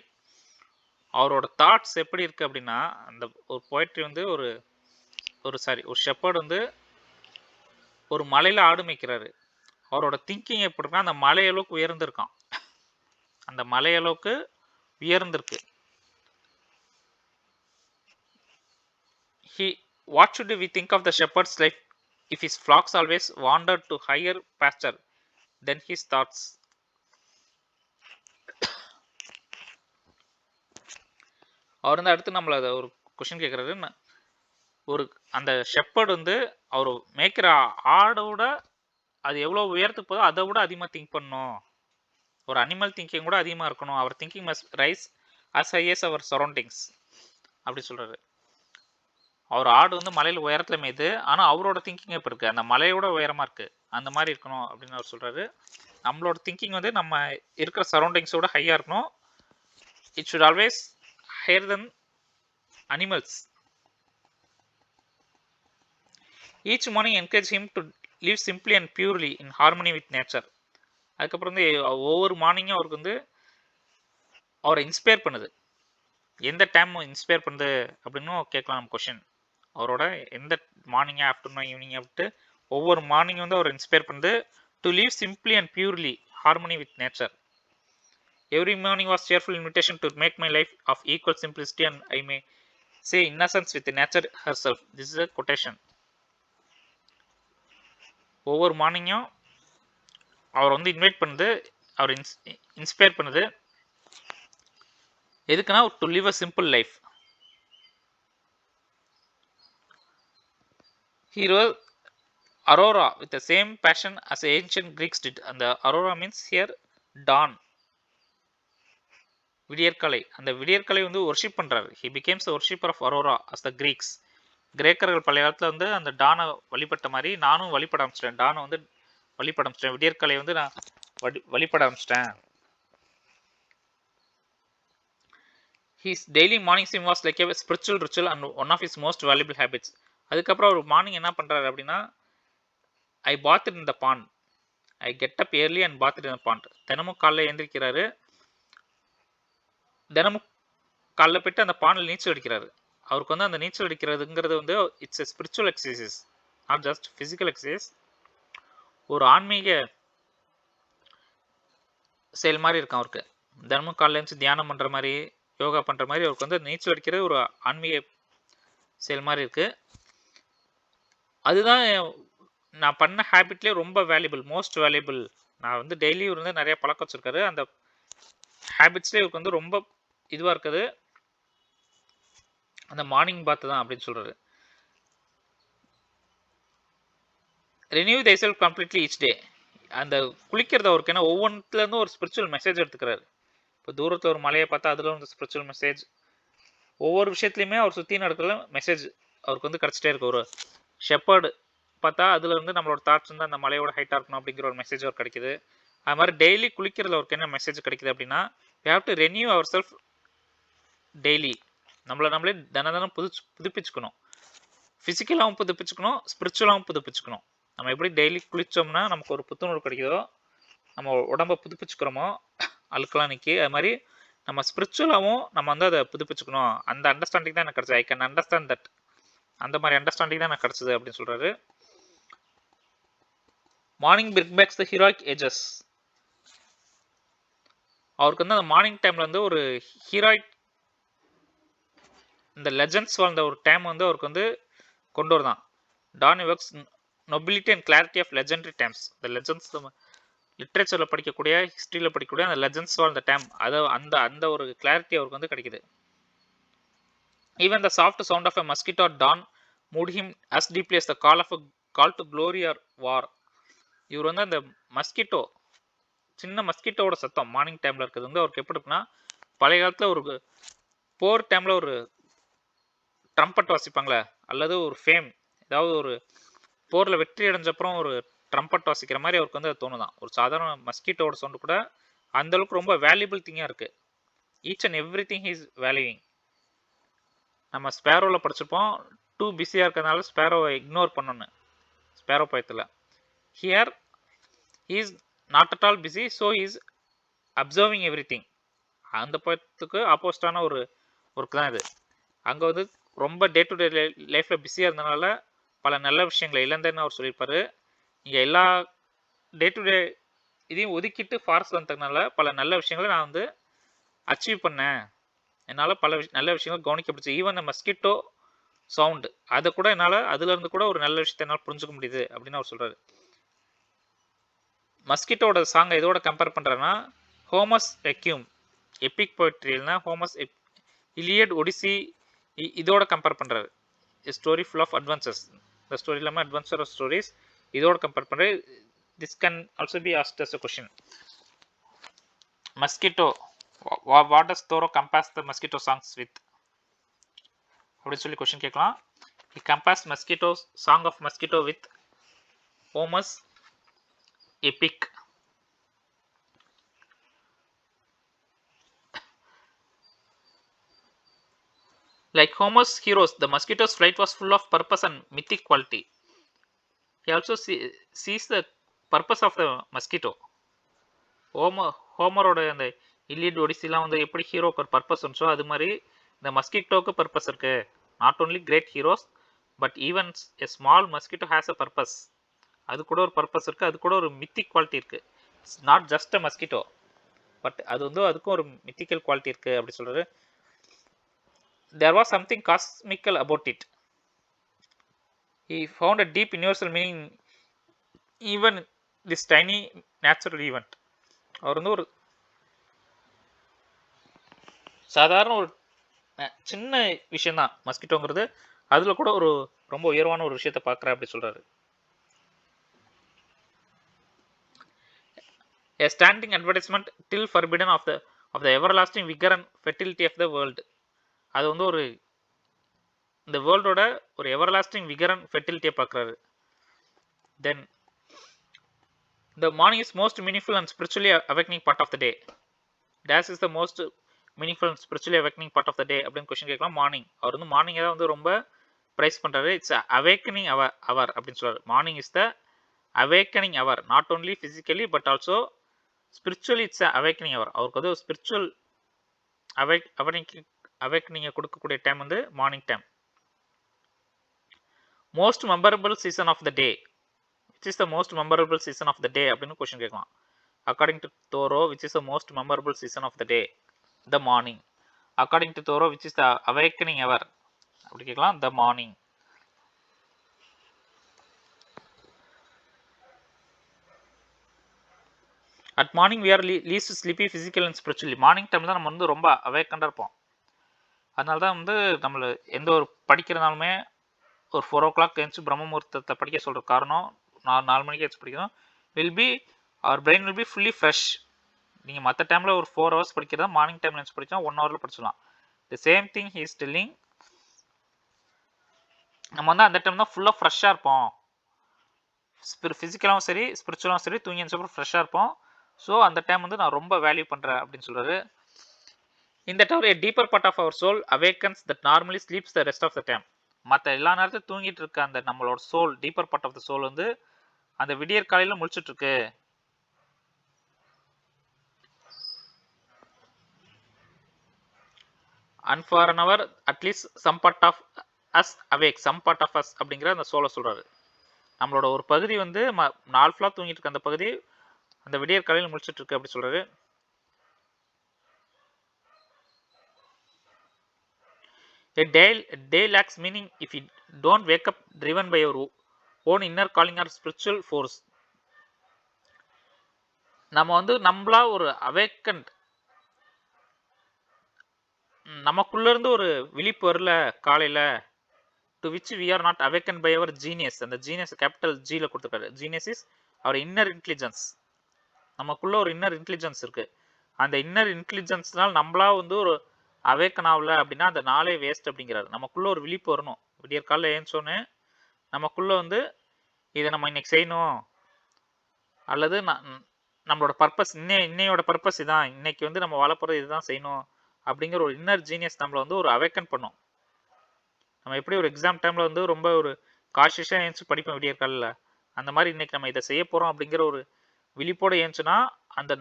அவரோட thoughts எப்படி இருக்கு அப்படின்னா, அந்த ஒரு போய்ட்ரி வந்து ஒரு ஷெப்பர்டு வந்து ஒரு மலையில் ஆடு மேய்க்கிறாரு. அவரோட திங்கிங் எப்படின்னா, அந்த மலையளவுக்கு உயர்ந்திருக்கான். அந்த மலையளவுக்கு உயர்ந்திருக்கு. What should we think of the shepherd's life if his flocks always wandered to higher pasture than his thoughts? அவர் வந்து அடுத்து நம்மள ஒரு கொஸ்டின் கேட்குறாரு. ஒரு அந்த ஷெப்பர்டு வந்து அவர் மேய்க்கிற ஆடோட அது எவ்வளோ உயரத்துக்கு போதோ அதை விட அதிகமாக திங்க் பண்ணணும். ஒரு அனிமல் திங்கிங் கூட அதிகமாக இருக்கணும். Our thinking must rise as high as our surroundings அப்படி சொல்கிறாரு. அவர் ஆடு வந்து மலையில் உயரத்தில் மேய்து, ஆனால் அவரோட திங்கிங் இப்போ இருக்குது அந்த மலையோட உயரமாக இருக்குது, அந்த மாதிரி இருக்கணும் அப்படின்னு அவர் சொல்கிறாரு. நம்மளோட திங்கிங் வந்து நம்ம இருக்கிற சரௌண்டிங்ஸோட ஹையாக இருக்கணும். It should always higher then animals. Each morning encourage him to live simply and purely in harmony with nature. அதுக்கப்புறம் வந்து ஒவ்வொரு மார்னிங்கும் அவருக்கு வந்து அவரை இன்ஸ்பயர் பண்ணுது. எந்த டைம் இன்ஸ்பயர் பண்ணுது அப்படின்னு கேட்கலாம் நம்ம கொஷின். அவரோட எந்த மார்னிங் ஆஃப்டர்நூன் ஈவினிங் அப்படின்ட்டு ஒவ்வொரு மார்னிங் வந்து அவர் இன்ஸ்பயர் பண்ணுது. To live simply and purely harmony with nature. Every morning was cheerful invitation to make my life of equal simplicity and I may say innocence with nature herself. This is a quotation. ஒவ்வொரு மார்னிங்கும் அவர் வந்து invite பண்ணுது, அவர் inspire பண்ணுது. எதுக்குன்னா to live a simple life. He wrote Aurora with the same passion as the ancient Greeks did. And the Aurora means here dawn, விடியற்காலை. அந்த விடியற்காலை வந்து worship பண்ணுறாரு. He becomes the worshipper of Aurora as the Greeks. கிரேக்கர்கள் பழைய காலத்தில் வந்து அந்த டானை வழிபட்ட மாதிரி நானும் வழிபட ஆரம்பிச்சிட்டேன். டானை வந்து வழிபட ஆரம்பிச்சிட்டேன். விடியற்காலை வந்து நான் வழிபட ஆரம்பிச்சிட்டேன். His daily morning sim was like a spiritual ritual and one of his most valuable habits. அதுக்கப்புறம் ஒரு மார்னிங் என்ன பண்ணுறாரு அப்படின்னா, I bath in the pond, I get up early and bath in the pond. தினமும் காலைல எழுந்திரிக்கிறாரு, தினமும் காலைல போய்ட்டு அந்த பாண்டில் நீச்சல் அடிக்கிறாரு. அவருக்கு வந்து அந்த நீச்சல் அடிக்கிறதுங்கிறது வந்து it's a spiritual exercise, not just physical exercise. ஒரு ஆன்மீக செயல் மாதிரி இருக்கும் அவருக்கு. தினமும் காலைல எழுந்து தியானம் பண்ணுற மாதிரி, யோகா பண்ணுற மாதிரி அவருக்கு வந்து நீச்சல் அடிக்கிறது ஒரு ஆன்மீக செயல் மாதிரி இருக்குது. அதுதான் நான் பண்ண ஹேபிட்லேயே ரொம்ப வேல்யூபிள், மோஸ்ட் வேல்யூபிள். நான் வந்து டெய்லி வந்து நிறைய பழக்கம் வச்சுருக்காரு. அந்த ஹேபிட்ஸ்லேயே இவருக்கு வந்து ரொம்ப இதுவாக இருக்குது அந்த மார்னிங் பாத்து தான் அப்படின்னு சொல்கிறாரு. ரெனியூ தை செல்ஃப் கம்ப்ளீட்லி ஈச் டே. அந்த குளிக்கிறது அவருக்கு ஏன்னா ஒவ்வொன்றுலேருந்து ஒரு ஸ்பிரிச்சுவல் மெசேஜ் எடுத்துக்கிறாரு. இப்போ தூரத்தில் ஒரு மலையை பார்த்தா அதில் வந்து ஸ்பிரிச்சுவல் மெசேஜ், ஒவ்வொரு விஷயத்துலையுமே அவர் சுற்றி நடக்கிற மெசேஜ் அவருக்கு வந்து கிடச்சிட்டே இருக்கு. ஒரு ஷெப்பர்டு பார்த்தா அதில் வந்து நம்மளோட தாட்ஸ் வந்து அந்த மலையோட ஹைட்டாக இருக்கணும் அப்படிங்கிற ஒரு மெசேஜ் அவர் கிடைக்குது. அது மாதிரி டெய்லி குளிக்கிறதுல அவருக்கு என்ன மெசேஜ் கிடைக்குது அப்படின்னா, we have to renew our self daily. நம்மளே தினம் புதுப்பிச்சுக்கணும். ஃபிசிக்கலாகவும் புதுப்பிச்சுக்கணும், ஸ்பிரிச்சுவலாகவும் புதுப்பிச்சுக்கணும். நம்ம எப்படி டெய்லி குளித்தோம்னா நமக்கு ஒரு புத்துணர்வு கிடைக்குதோ, நம்ம உடம்பை புதுப்பிச்சுக்கிறோமோ அழுக்கெல்லாம் நிற்கி, அது மாதிரி நம்ம ஸ்பிரிச்சுவலாகவும் நம்ம வந்து அதை புதுப்பிச்சுக்கணும். அந்த அண்டர்ஸ்டாண்டிங் தான் எனக்கு கிடச்சது. I can understand that. அந்த மாதிரி அண்டர்ஸ்டாண்டிங் தான் எனக்கு கிடச்சிது அப்படின்னு சொல்கிறாரு. மார்னிங் பிரிக் பேக்ஸ் த ஹீரோயிக் ஏஜஸ். அவருக்கு வந்து அந்த மார்னிங் டைமில் வந்து ஒரு ஹீரோயிக், இந்த லெஜண்ட்ஸ் வாழ்ந்த ஒரு டைம் வந்து அவருக்கு வந்து கொண்டு வரதான். Dawn works nobility and clarity of legendary times. இந்த லெஜண்ட்ஸ் லிட்ரேச்சரில் படிக்கக்கூடிய, ஹிஸ்ட்ரியில் படிக்கக்கூடிய அந்த லெஜண்ட்ஸ் வாழ்ந்த டைம், அதை அந்த ஒரு கிளாரிட்டி அவருக்கு வந்து கிடைக்குது. Even the soft sound of a mosquito don't moved him as deeply as the call to glory or war. இவர் வந்து அந்த மஸ்கிட்டோ, சின்ன மஸ்கிட்டோட சத்தம் மார்னிங் டைமில் இருக்கிறது வந்து அவருக்கு எப்படி இருக்குன்னா, பழைய காலத்தில் ஒரு போர் டைமில் ஒரு ட்ரம்பட் வாசிப்பாங்களே, அல்லது ஒரு ஃபேம், ஏதாவது ஒரு போரில் வெற்றி அடைஞ்சப்பறம் ஒரு ட்ரம்பட் வாசிக்கிற மாதிரி அவருக்கு வந்து அது தோணுதான். ஒரு சாதாரண மஸ்கிட்டோட சவுண்டு கூட அந்த அளவுக்கு ரொம்ப வேல்யூபிள் திங்காக இருக்குது. Each and every thing is valuing. நம்ம ஸ்பேரோவில் படிச்சிருப்போம், டூ பிஸியாக இருக்கிறதுனால ஸ்பேரோவை இக்னோர் பண்ணணும். ஸ்பேரோ பயத்தில் here is not at all busy, so is observing every thing. அந்த பயத்துக்கு ஆப்போசிட்டான ஒரு ஒர்க் தான் இது. அங்கே வந்து ரொம்ப டே டு டே லைஃப்பில் பிஸியாக இருந்தனால பல நல்ல விஷயங்களை இழந்தேன்னு அவர் சொல்லியிருப்பார். இங்கே எல்லா டே டு டே இதையும் ஒதுக்கிட்டு ஃபாரஸ்ட் வந்ததுனால பல நல்ல விஷயங்களை நான் வந்து அச்சீவ் பண்ணேன். என்னால் பல நல்ல விஷயங்கள் கவனிக்கப்படுச்சு. ஈவன் மஸ்கிட்டோ சவுண்டு அதை கூட என்னால் அதுலேருந்து கூட ஒரு நல்ல விஷயத்தை என்னால் புரிஞ்சுக்க முடியுது அப்படின்னு அவர் சொல்கிறாரு. மஸ்கிட்டோட சாங்கை இதோட கம்பேர் பண்ணுறேன்னா ஹோமஸ் எக்யூம் எபிக் போய்ட்ரில்னா ஹோமஸ் இலியட் ஒடிசி இதோட கம்பேர் பண்ணுறாரு. Story full of adventures. இந்த ஸ்டோரி இல்லாமல் அட்வென்ச்சர் ஸ்டோரிஸ் இதோட கம்பேர் பண்ணுறது. This can also be asked as a question. Mosquito what does Thoreau compare the mosquito songs with அப்படின்னு சொல்லி கொஷின் கேட்கலாம். He compares mosquito song of mosquito with Homer's epic. Like Homer's heroes, the mosquito's flight was full of purpose and mythic quality. He also sees the purpose of the mosquito. ஹோமரோட அந்த இல்லியட் ஒடிசிலாம் வந்து எப்படி ஹீரோக்கு ஒரு purpose இருந்துச்சோ அது மாதிரி இந்த மஸ்கிட்டோக்கு பர்பஸ் இருக்கு. Not only great heroes but even a small mosquito has a purpose. அது கூட ஒரு பர்பஸ் இருக்கு, அது கூட ஒரு மித்திக் குவாலிட்டி இருக்கு. It's not just a mosquito but அது வந்து அதுக்கும் ஒரு மித்திக்கல் குவாலிட்டி இருக்கு அப்படி சொல்றாரு. There was something cosmical about it. He found a deep universal meaning even this tiny natural event. அவர் வந்து ஒரு சாதாரண ஒரு சின்ன விஷயம் தான் மஸ்கிட்டோங்கிறது, அதுல கூட ஒரு ரொம்ப உயர்வான ஒரு விஷயத்தை பார்க்குற அப்படி சொல்றாரு. A standing advertisement till forbidden of the everlasting vigor and fertility of the world. அது வந்து ஒரு இந்த வேர்ல்டோட ஒரு எவர்லாஸ்டிங் விகர் அண்ட் ஃபெர்டிலிட்டியை பார்க்குறாரு. தென் the morning is most meaningful and spiritually awakening part of the day. That is the most meaningful and spiritually awakening part of the day அப்படின்னு question கேட்கலாம். Morning அவர் வந்து மார்னிங்கை தான் வந்து ரொம்ப ப்ரைஸ் பண்ணுறாரு. இட்ஸ் அவேக்கனிங் அவர் அப்படின்னு சொல்கிறார். Morning is the awakening hour, not only physically but also spiritually it's awakening hour. அவருக்கு வந்து ஸ்பிரிச்சுவல் அவேக்கனிங்கை கொடுக்கக்கூடிய டைம் வந்து morning time. Most memorable season of the day. Which is the most memorable season of the day அப்படின்னு question கேட்கலாம். According to Thoreau, which is the most memorable season of the day? The morning. According to Thoreau, which is the awakening hour? அப்படி கேட்கலாம். The morning. At morning we are least sleepy physically and spiritually. Morning டைமில் தான் நம்ம வந்து ரொம்ப அவேக்கண்டாக இருப்போம். அதனால தான் வந்து நம்மளை எந்த ஒரு படிக்கிறனாலுமே ஒரு 4 o'clock எழுந்துச்சு பிரம்ம முகூர்த்தத்தை படிக்க சொல்கிற காரணம் 4 மணிக்கு எழுந்து படிக்கணும். Our brain will be fully fresh. நீங்கள் மற்ற டைமில் ஒரு 4 hours படிக்கிறதா மார்னிங் டைமில் எழுந்து படித்தா 1 hourல படிச்சிடலாம். The same thing he is telling. நம்ம வந்து அந்த டைம் தான் ஃபுல்லாக ஃப்ரெஷ்ஷாக இருப்போம். ஃபிசிக்கலாகவும் சரி ஸ்பிரிச்சுவலாகவும் சரி தூங்கி எழுந்தப்பறம் ஃப்ரெஷ்ஷாக இருப்போம். ஸோ அந்த டைம் வந்து நான் ரொம்ப வேல்யூ பண்ணுறேன் அப்படின்னு சொல்கிறாரு. இந்த time a deeper part of our soul awakens that normally sleeps the rest of the time. மற்ற எல்லா நேரத்தையும் தூங்கிட்டு இருக்க அந்த நம்மளோட soul, deeper part of the soul வந்து அந்த விடியற் காலையில முழிச்சிட்டு இருக்கு. And for an hour at least some part of us awake, some part of us அப்படிங்கிற அந்த சோலை சொல்றாரு. நம்மளோட ஒரு பகுதி வந்து நாள் ஃபுல்லாக தூங்கிட்டு இருக்க அந்த பகுதி அந்த விடியற் காலையில் முழிச்சிட்டு இருக்கு அப்படி சொல்றாரு. A day lacks meaning if you don't wake up driven by your own inner calling or spiritual force. நம்ம வந்து நம்மளா ஒரு அவேக்கண்ட், நமக்குள்ள இருந்து ஒரு விழிப்பு வரல காலையில, to which we are not awaken by our genius. அந்த ஜீனியஸ் கேபிட்டல் ஜியில் கொடுத்துருக்காரு. Genius is our inner intelligence. நமக்குள்ள ஒரு இன்னர் இன்டெலிஜென்ஸ் இருக்கு. அந்த இன்னர் இன்டெலிஜென்ஸ்னால நம்மளா வந்து ஒரு அவேக்கன் ஆகல அப்படின்னா அந்த நாளே வேஸ்ட் அப்படிங்கிறாரு. நமக்குள்ள ஒரு விழிப்பு வரணும். விடியற் காலையில் ஏஞ்சோன்னு நமக்குள்ள வந்து இதை நம்ம இன்னைக்கு செய்யணும், அல்லது நம்மளோட பர்பஸ் இன்னையோட பர்பஸ் இதான், இன்னைக்கு வந்து நம்ம வாழ போகிறது இதுதான் செய்யணும் அப்படிங்கிற ஒரு இன்னர் ஜீனியஸ் நம்மளை வந்து ஒரு அவேக்கன் பண்ணும். நம்ம எப்படி ஒரு எக்ஸாம் டைமில் வந்து ரொம்ப ஒரு காஷியஸாக ஏஞ்சி படிப்போம் விடிய காலில், அந்த மாதிரி இன்னைக்கு நம்ம இதை செய்ய போகிறோம் அப்படிங்கிற ஒரு விழிப்போடு ஏஞ்சுன்னா அந்த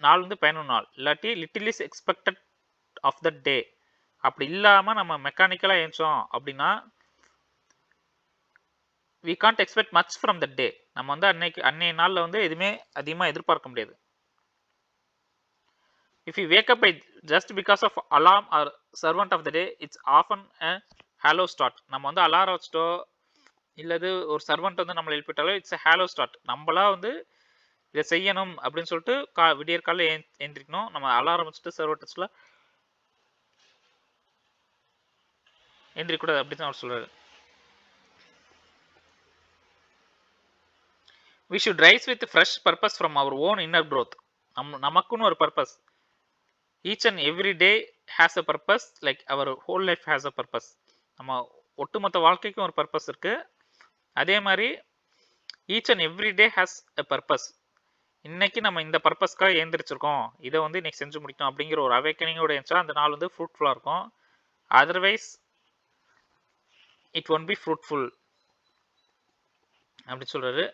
நாள் வந்து பயனுள்ள நாள். இல்லாட்டி little is expected of the day. அப்படி இல்லாமல் நம்ம மெக்கானிக்கலாக ஏஞ்சோம் அப்படின்னா we can't expect much from that day. நம்ம வந்து அன்னைய நாளில் வந்து எதுவுமே அதிகமாக எதிர்பார்க்க முடியாது. if you wake up by just because of alarm or servant of the day, it's often a hollow start. நம்ம வந்து அலாரம் வச்சுட்டோ இல்லது ஒரு சர்வெண்ட் வந்து நம்மளை எழுப்பிட்டாலோ இட்ஸ் a hollow start. நம்மளா வந்து இதை செய்யணும் அப்படின்னு சொல்லிட்டு விடியற் காலையில் எழுந்திரிக்கணும். நம்ம அலாரம் வச்சுட்டு சர்வெண்ட்ஸ்ல எழுந்திரிக்கூடாது அப்படின்னு அவர் சொல்றாரு. we should rise with fresh purpose from our own inner growth. நமக்குன்னு ஒரு purpose. each and every day has a purpose like our whole life has a purpose. நம்ம ஒட்டுமொத்த வாழ்க்கைக்கும் ஒரு பர்பஸ் இருக்கு. அதே மாதிரி each and every day has a purpose. இன்னைக்கு நம்ம இந்த பர்பஸ்க்காக ஏந்திரிச்சிருக்கோம், இதை வந்து இன்னைக்கு செஞ்சு முடிக்கணும் அப்படிங்கிற ஒரு அவேக்கனிங்கோட இருந்துச்சா அந்த நாள் வந்து ஃப்ரூட்ஃபுல்லாக இருக்கும். Otherwise it won't be fruitful அப்படி சொல்றாரு.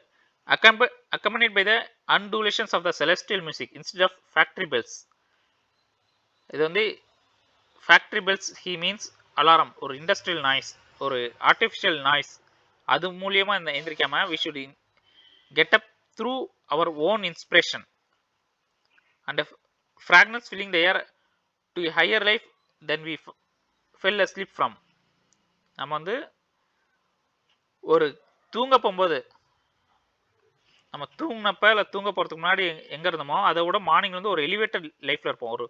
accompanied by the undulations of the celestial music instead of factory bells. இது வந்து factory bells he means alarm, ஒரு industrial noise, ஒரு artificial noise. அது மூலியமா இந்த எந்திரிக்காம we should get up through our own inspiration and a fragrance filling the air to a higher life than we fell asleep from. நம்ம வந்து ஒரு தூங்க போகும்போது நம்ம தூங்கினப்ப இல்லை தூங்க போகிறதுக்கு முன்னாடி எங்கே இருந்தோமோ அதை விட மார்னிங் வந்து ஒரு எலிவேட்டட் லைஃப்பில் இருப்போம். ஒரு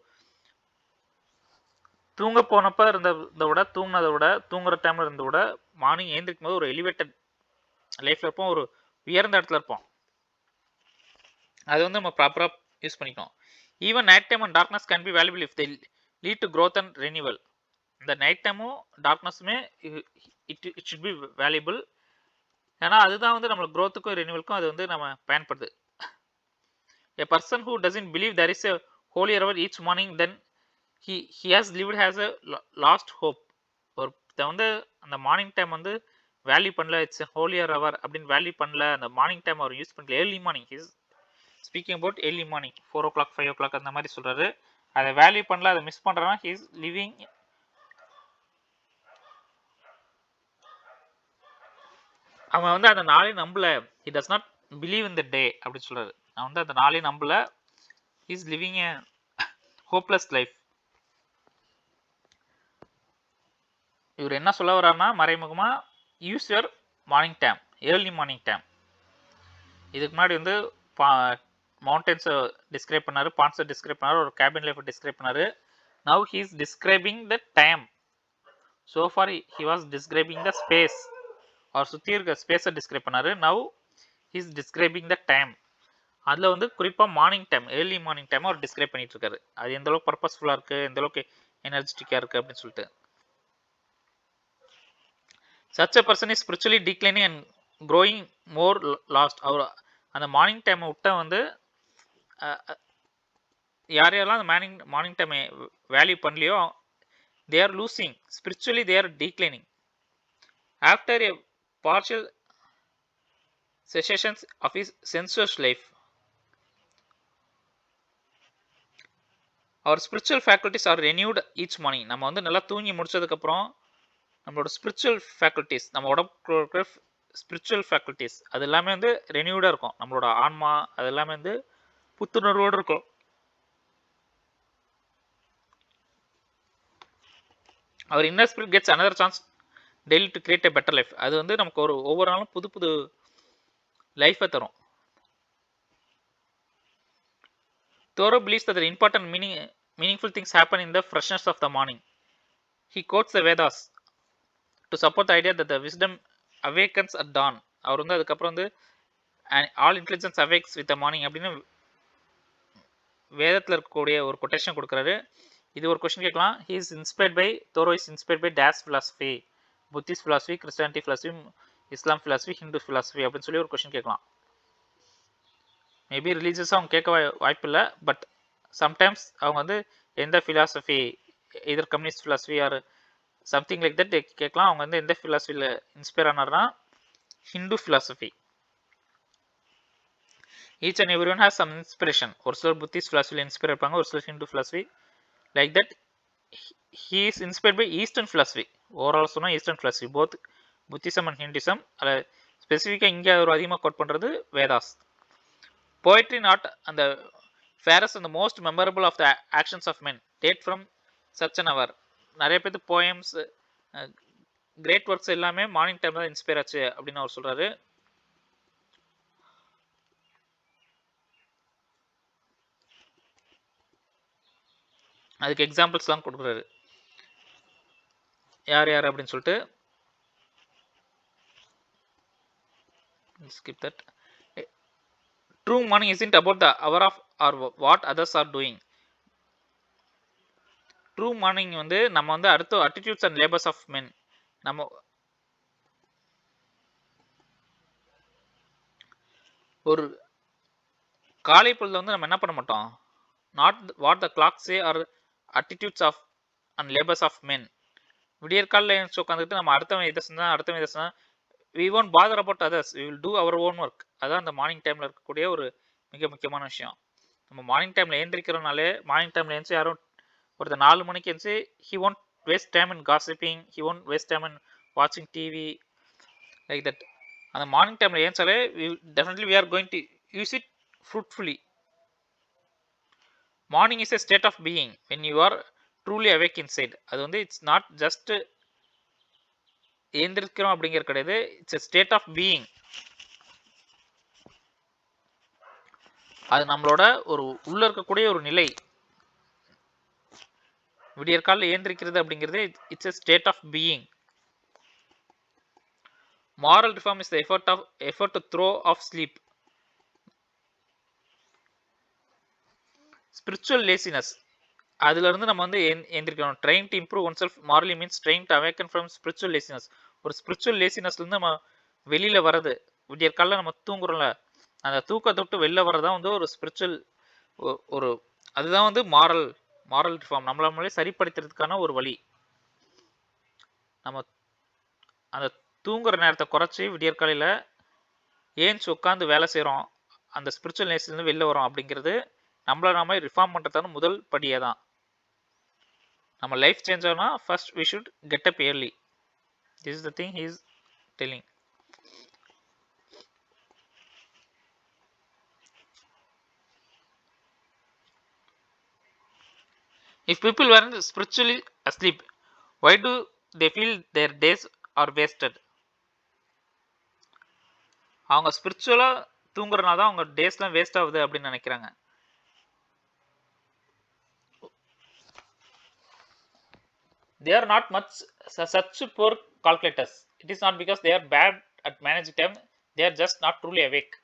தூங்க போனப்போ இருந்ததை விட தூங்கினதை விட தூங்குற டைமில் இருந்ததை விட மார்னிங் ஏந்திரிக்கும் போது ஒரு எலிவேட்டட் லைஃப்பில் இருப்போம், ஒரு உயர்ந்த இடத்துல இருப்போம். அது வந்து நம்ம ப்ராப்பராக யூஸ் பண்ணிக்கணும். Even night time and darkness can be valuable if they lead to growth and renewal. இந்த நைட் டைமும் டார்க்னஸுமே இட் ஷுட் பி வேல்யூபிள். ஏன்னா அதுதான் வந்து நம்மளுக்கு க்ரோத்துக்கும் ரெனியூவலுக்கும் அது வந்து நம்ம பயன்படுது. A person who doesn't believe there is a holier hour each morning, then he has lived as a lost hope. ஒருத்த வந்து அந்த மார்னிங் டைம் வந்து வேல்யூ பண்ணல, இட்ஸ் ஹோலியர் ஹவர் அப்படின்னு வேல்யூ பண்ணல, அந்த மார்னிங் டைம் அவர் யூஸ் பண்ணல. Early morning his speaking about early morning 4 o'clock 5 o'clock அந்த மாதிரி சொல்றாரு. அதை வேல்யூ பண்ணல, அதை மிஸ் பண்றான்னா ஹி இஸ் லிவிங் அவன் வந்து அந்த நாளே நம்பல. he does not believe in the day அப்படின்னு சொல்றாரு. அவன் வந்து அந்த நாளே நம்பல. he is living a hopeless life. இவர் என்ன சொல்ல வர்றாருன்னா மறைமுகமா use your morning time, early morning time. இதுக்கு முன்னாடி வந்து மவுண்டன்ஸை டிஸ்கிரைப் பண்ணாரு, பான்ஸை டிஸ்கிரைப் பண்ணாரு, ஒரு கேபின் லைஃபை டிஸ்கிரைப் பண்ணாரு. Now he is describing the time. So far he was describing the space, அவர் சுற்றி இருக்க ஸ்பேஸை டிஸ்கிரைப் பண்ணாரு. Now he is describing the time. அதில் வந்து குறிப்பாக morning time, early morning time அவர் டிஸ்கிரைப் பண்ணிட்டு இருக்காரு. அது எந்த அளவுக்கு பர்பஸ்ஃபுல்லாக இருக்கு, எந்த அளவுக்கு எனர்ஜெட்டிக்காக இருக்கு அப்படின்னு சொல்லிட்டு. such a person is spiritually declining and growing more lost. அவர் அந்த மார்னிங் டைமை விட்ட வந்து யாரெல்லாம் அந்த மார்னிங் டைமை value பண்ணலையோ they are losing spiritually, they are declining. After a partial cessation of his sensuous life, our spiritual faculties are renewed each morning. நம்ம வந்து நல்லா தூங்கி முடிச்சதுக்கப்புறம் நம்மளோட ஸ்பிரிச்சுவல் ஃபேக்கல்ட்டிஸ், நம்ம உடம்புக்கு ஸ்பிரிச்சுவல் ஃபேக்கல்ட்டிஸ் அது எல்லாமே வந்து ரெனியூடாக இருக்கும். நம்மளோட ஆன்மா அது எல்லாமே வந்து புத்துணர்வோடு இருக்கும். Our inner spirit gets another chance daily to create a better life. அது வந்து நமக்கு ஒவ்வொரு நாளும் புது புது லைஃபை தரும். Thoreau believes that the important meaningful things happen in the freshness of the morning. He quotes the Vedas to support the idea that the wisdom awakens at dawn. அவர் வந்து அதுக்கப்புறம் வந்து all intelligence awakes with the morning அப்படின்னு வேதத்தில் இருக்கக்கூடிய ஒரு quotation கொடுக்குறாரு. இது ஒரு கொஸ்டின் கேட்கலாம். he is inspired by Thoreau is inspired by dash philosophy, Buddhist philosophy, Christianity philosophy, Islam philosophy, Hindu philosophy அப்படின்னு சொல்லி ஒரு கொஸ்டின் கேட்கலாம். மேபி ரிலீஜியஸாக அவங்க கேட்க வாய்ப்பு இல்லை. பட் சம்டைம்ஸ் அவங்க வந்து எந்த philosophy, either communist philosophy or something like that கேட்கலாம். அவங்க வந்து எந்த ஃபிலாசபியில் இன்ஸ்பயர் ஆனார்னா Hindu philosophy. Each and every one has some inspiration. ஒரு சிலர் புத்திஸ்ட் ஃபிலாசபியில் இன்ஸ்பயர் இருப்பாங்க, ஒரு சிலர் Hindu philosophy. Like that he is inspired by Eastern philosophy. Overall சொன்னால் Eastern philosophy, both Buddhism and Hinduism. அதில் ஸ்பெசிஃபிக்காக இங்கே ஒரு அதிகமாக கோட் பண்ணுறது வேதாஸ். போய்ட்ரி நாட் அந்த fairest and most memorable of the actions of men dated from such an hour. நிறைய பேர் போயம்ஸ், கிரேட் ஒர்க்ஸ் எல்லாமே மார்னிங் டைம் தான் இன்ஸ்பயர் ஆச்சு அப்படின்னு அவர் சொல்கிறாரு. அதுக்கு எக்ஸாம்பிள்ஸ் தான் கொடுக்குறாரு. யார் யார் அப்படின்னு சொல்லிட்டு skip that. True mourning isn't about the hour of or what others are doing. True mourning வந்து நம்ம வந்து அடுத்த attitudes and labors of men. நம்ம ஒரு காலை பொழுது வந்து நம்ம என்ன பண்ண மாட்டோம், not what the clock say or attitudes of and labors of men. விடியற்காலில் எழுந்து உட்காந்துட்டு நம்ம அடுத்தவன் இதை செஞ்சா we won't bother about others, we will do our own work. அதான் அந்த மார்னிங் டைமில் இருக்கக்கூடிய ஒரு மிக முக்கியமான விஷயம். நம்ம மார்னிங் டைமில் எழுந்திரிக்கிறனாலே, மார்னிங் டைமில் எழுந்து யாரும் ஒருத்தர் 4 மணிக்கு எழுந்து he won't waste time in gossiping, he won't waste time in watching TV like that. அந்த மார்னிங் டைமில் எழுந்தாலே definitely we are going to use it fruitfully. Morning is a state of being when you are truly awake inside. அது வந்து it's not just எழுந்திருக்கிறோம் அப்படிங்கிற கிடையாது, it's a state of being. அது நம்மளோட ஒரு உள்ள இருக்கக்கூடிய ஒரு நிலை. விடியற்காலில் எழுந்திருக்கிறது அப்படிங்கிறது it's a state of being. Moral reform is the effort to throw off sleep. Spiritual laziness, அதுல இருந்து நம்ம வந்து எழுந்திருக்கணும். Train to improve oneself morally means train to awaken from spiritual laziness. ஒரு ஸ்பிரிச்சுவல் லேசினஸ்ல இருந்து நம்ம வெளியில வர்றது, விடியற்காலில் நம்ம தூங்குறோம்ல, அந்த தூக்கத்தை விட்டு வெளில வர்றதான் வந்து ஒரு ஸ்பிரிச்சுவல் ஒரு அதுதான் வந்து மாரல் ரிஃபார்ம். நம்மளே சரிப்படுத்துறதுக்கான ஒரு வழி. நம்ம அந்த தூங்குற நேரத்தை குறைச்சி விடியற்காலையில் ஏஞ்சி உட்காந்து வேலை செய்கிறோம், அந்த ஸ்பிரிச்சுவல் லேசிலேருந்து வெளில வரோம் அப்படிங்கிறது நம்மளை நாம ரிஃபார்ம் பண்ணுறதான முதல் படியே தான். நம்ம லைஃப் சேஞ்ச் ஆனா first we should get up early. This is the thing he is telling. If people weren't spiritually asleep, why do they feel their days are wasted? அவங்க ஸ்பிரிச்சுவலாக தூங்குறதுனால தான் அவங்க டேஸ்லாம் வேஸ்ட் ஆகுது அப்படின்னு நினைக்கிறாங்க. They are not much such poor calculators. It is not because they are bad at managing time, they are just not truly awake.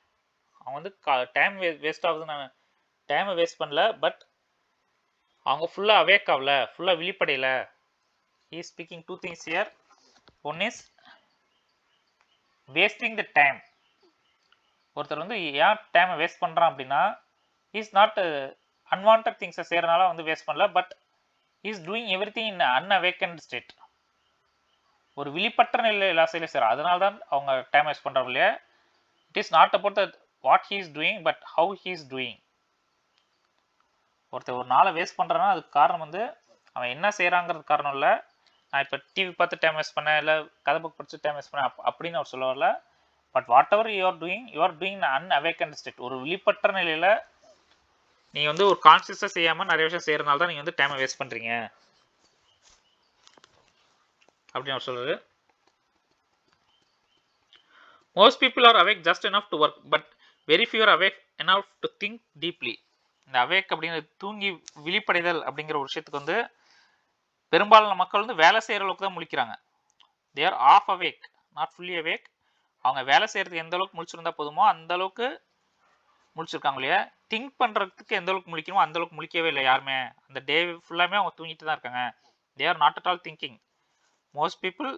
அவங்க வந்து time waste ஆகுதுன்னு டைமை வேஸ்ட் பண்ணல, பட் அவங்க ஃபுல்லாக அவேக் ஆகல, ஃபுல்லாக விழிப்படையில. he is speaking two things here. One is wasting the time. ஒருத்தர் வந்து ஏன் டைமை வேஸ்ட் பண்ணுறான் அப்படின்னா, இஸ் நாட் அன்வான்ட் திங்ஸை செய்கிறனால வந்து வேஸ்ட் பண்ணல, but is doing everything in unawakened state. ஒரு விழிப்பற்ற நிலையில் எல்லா செயலும் செய்கிறார், அதனால தான் அவங்க டைம் வேஸ்ட் பண்ணுறாங்க இல்லையா. It is not about the what he is doing, but how he is doing. ஒருத்தர் ஒரு நாளை வேஸ்ட் பண்ணுறான்னா அதுக்கு காரணம் வந்து அவன் என்ன செய்கிறாங்கிறது காரணம் இல்லை. நான் இப்போ டிவி பார்த்து டைம் வேஸ்ட் பண்ணேன், இல்லை கதை புக் படித்து டைம் வேஸ்ட் பண்ணேன் அப்படின்னு அவர் சொல்ல வரல. But whatever you are doing unawakened state. ஒரு விழிப்பற்ற நிலையில் நீங்கள் வந்து ஒரு கான்சியஸாக செய்யாமல் நிறைய விஷயம் செய்கிறனால தான் நீங்கள் வந்து டைமை வேஸ்ட் பண்ணுறீங்க அப்படின்னு அவர் சொல்லுது. Most people are awake just enough to work, but very few R awake enough to think deeply. இந்த அவேக் அப்படிங்கிற தூங்கி விழிப்படைதல் அப்படிங்கிற ஒரு விஷயத்துக்கு வந்து பெரும்பாலான மக்கள் வந்து வேலை செய்கிற அளவுக்கு தான் முழிக்கிறாங்க. They are half awake, not fully awake. அவங்க வேலை செய்கிறதுக்கு எந்த அளவுக்கு முழிச்சிருந்தா போதுமோ அந்த அளவுக்கு முழிச்சிருக்காங்க இல்லையா. திங்க் பண்ணுறதுக்கு எந்த அளவுக்கு முழிக்கணுமோ அந்த அளவுக்கு முழிக்கவே இல்லை யாருமே. அந்த டே ஃபுல்லாமே அவங்க தூங்கிட்டு தான் இருக்காங்க. They are not at all thinking. Most people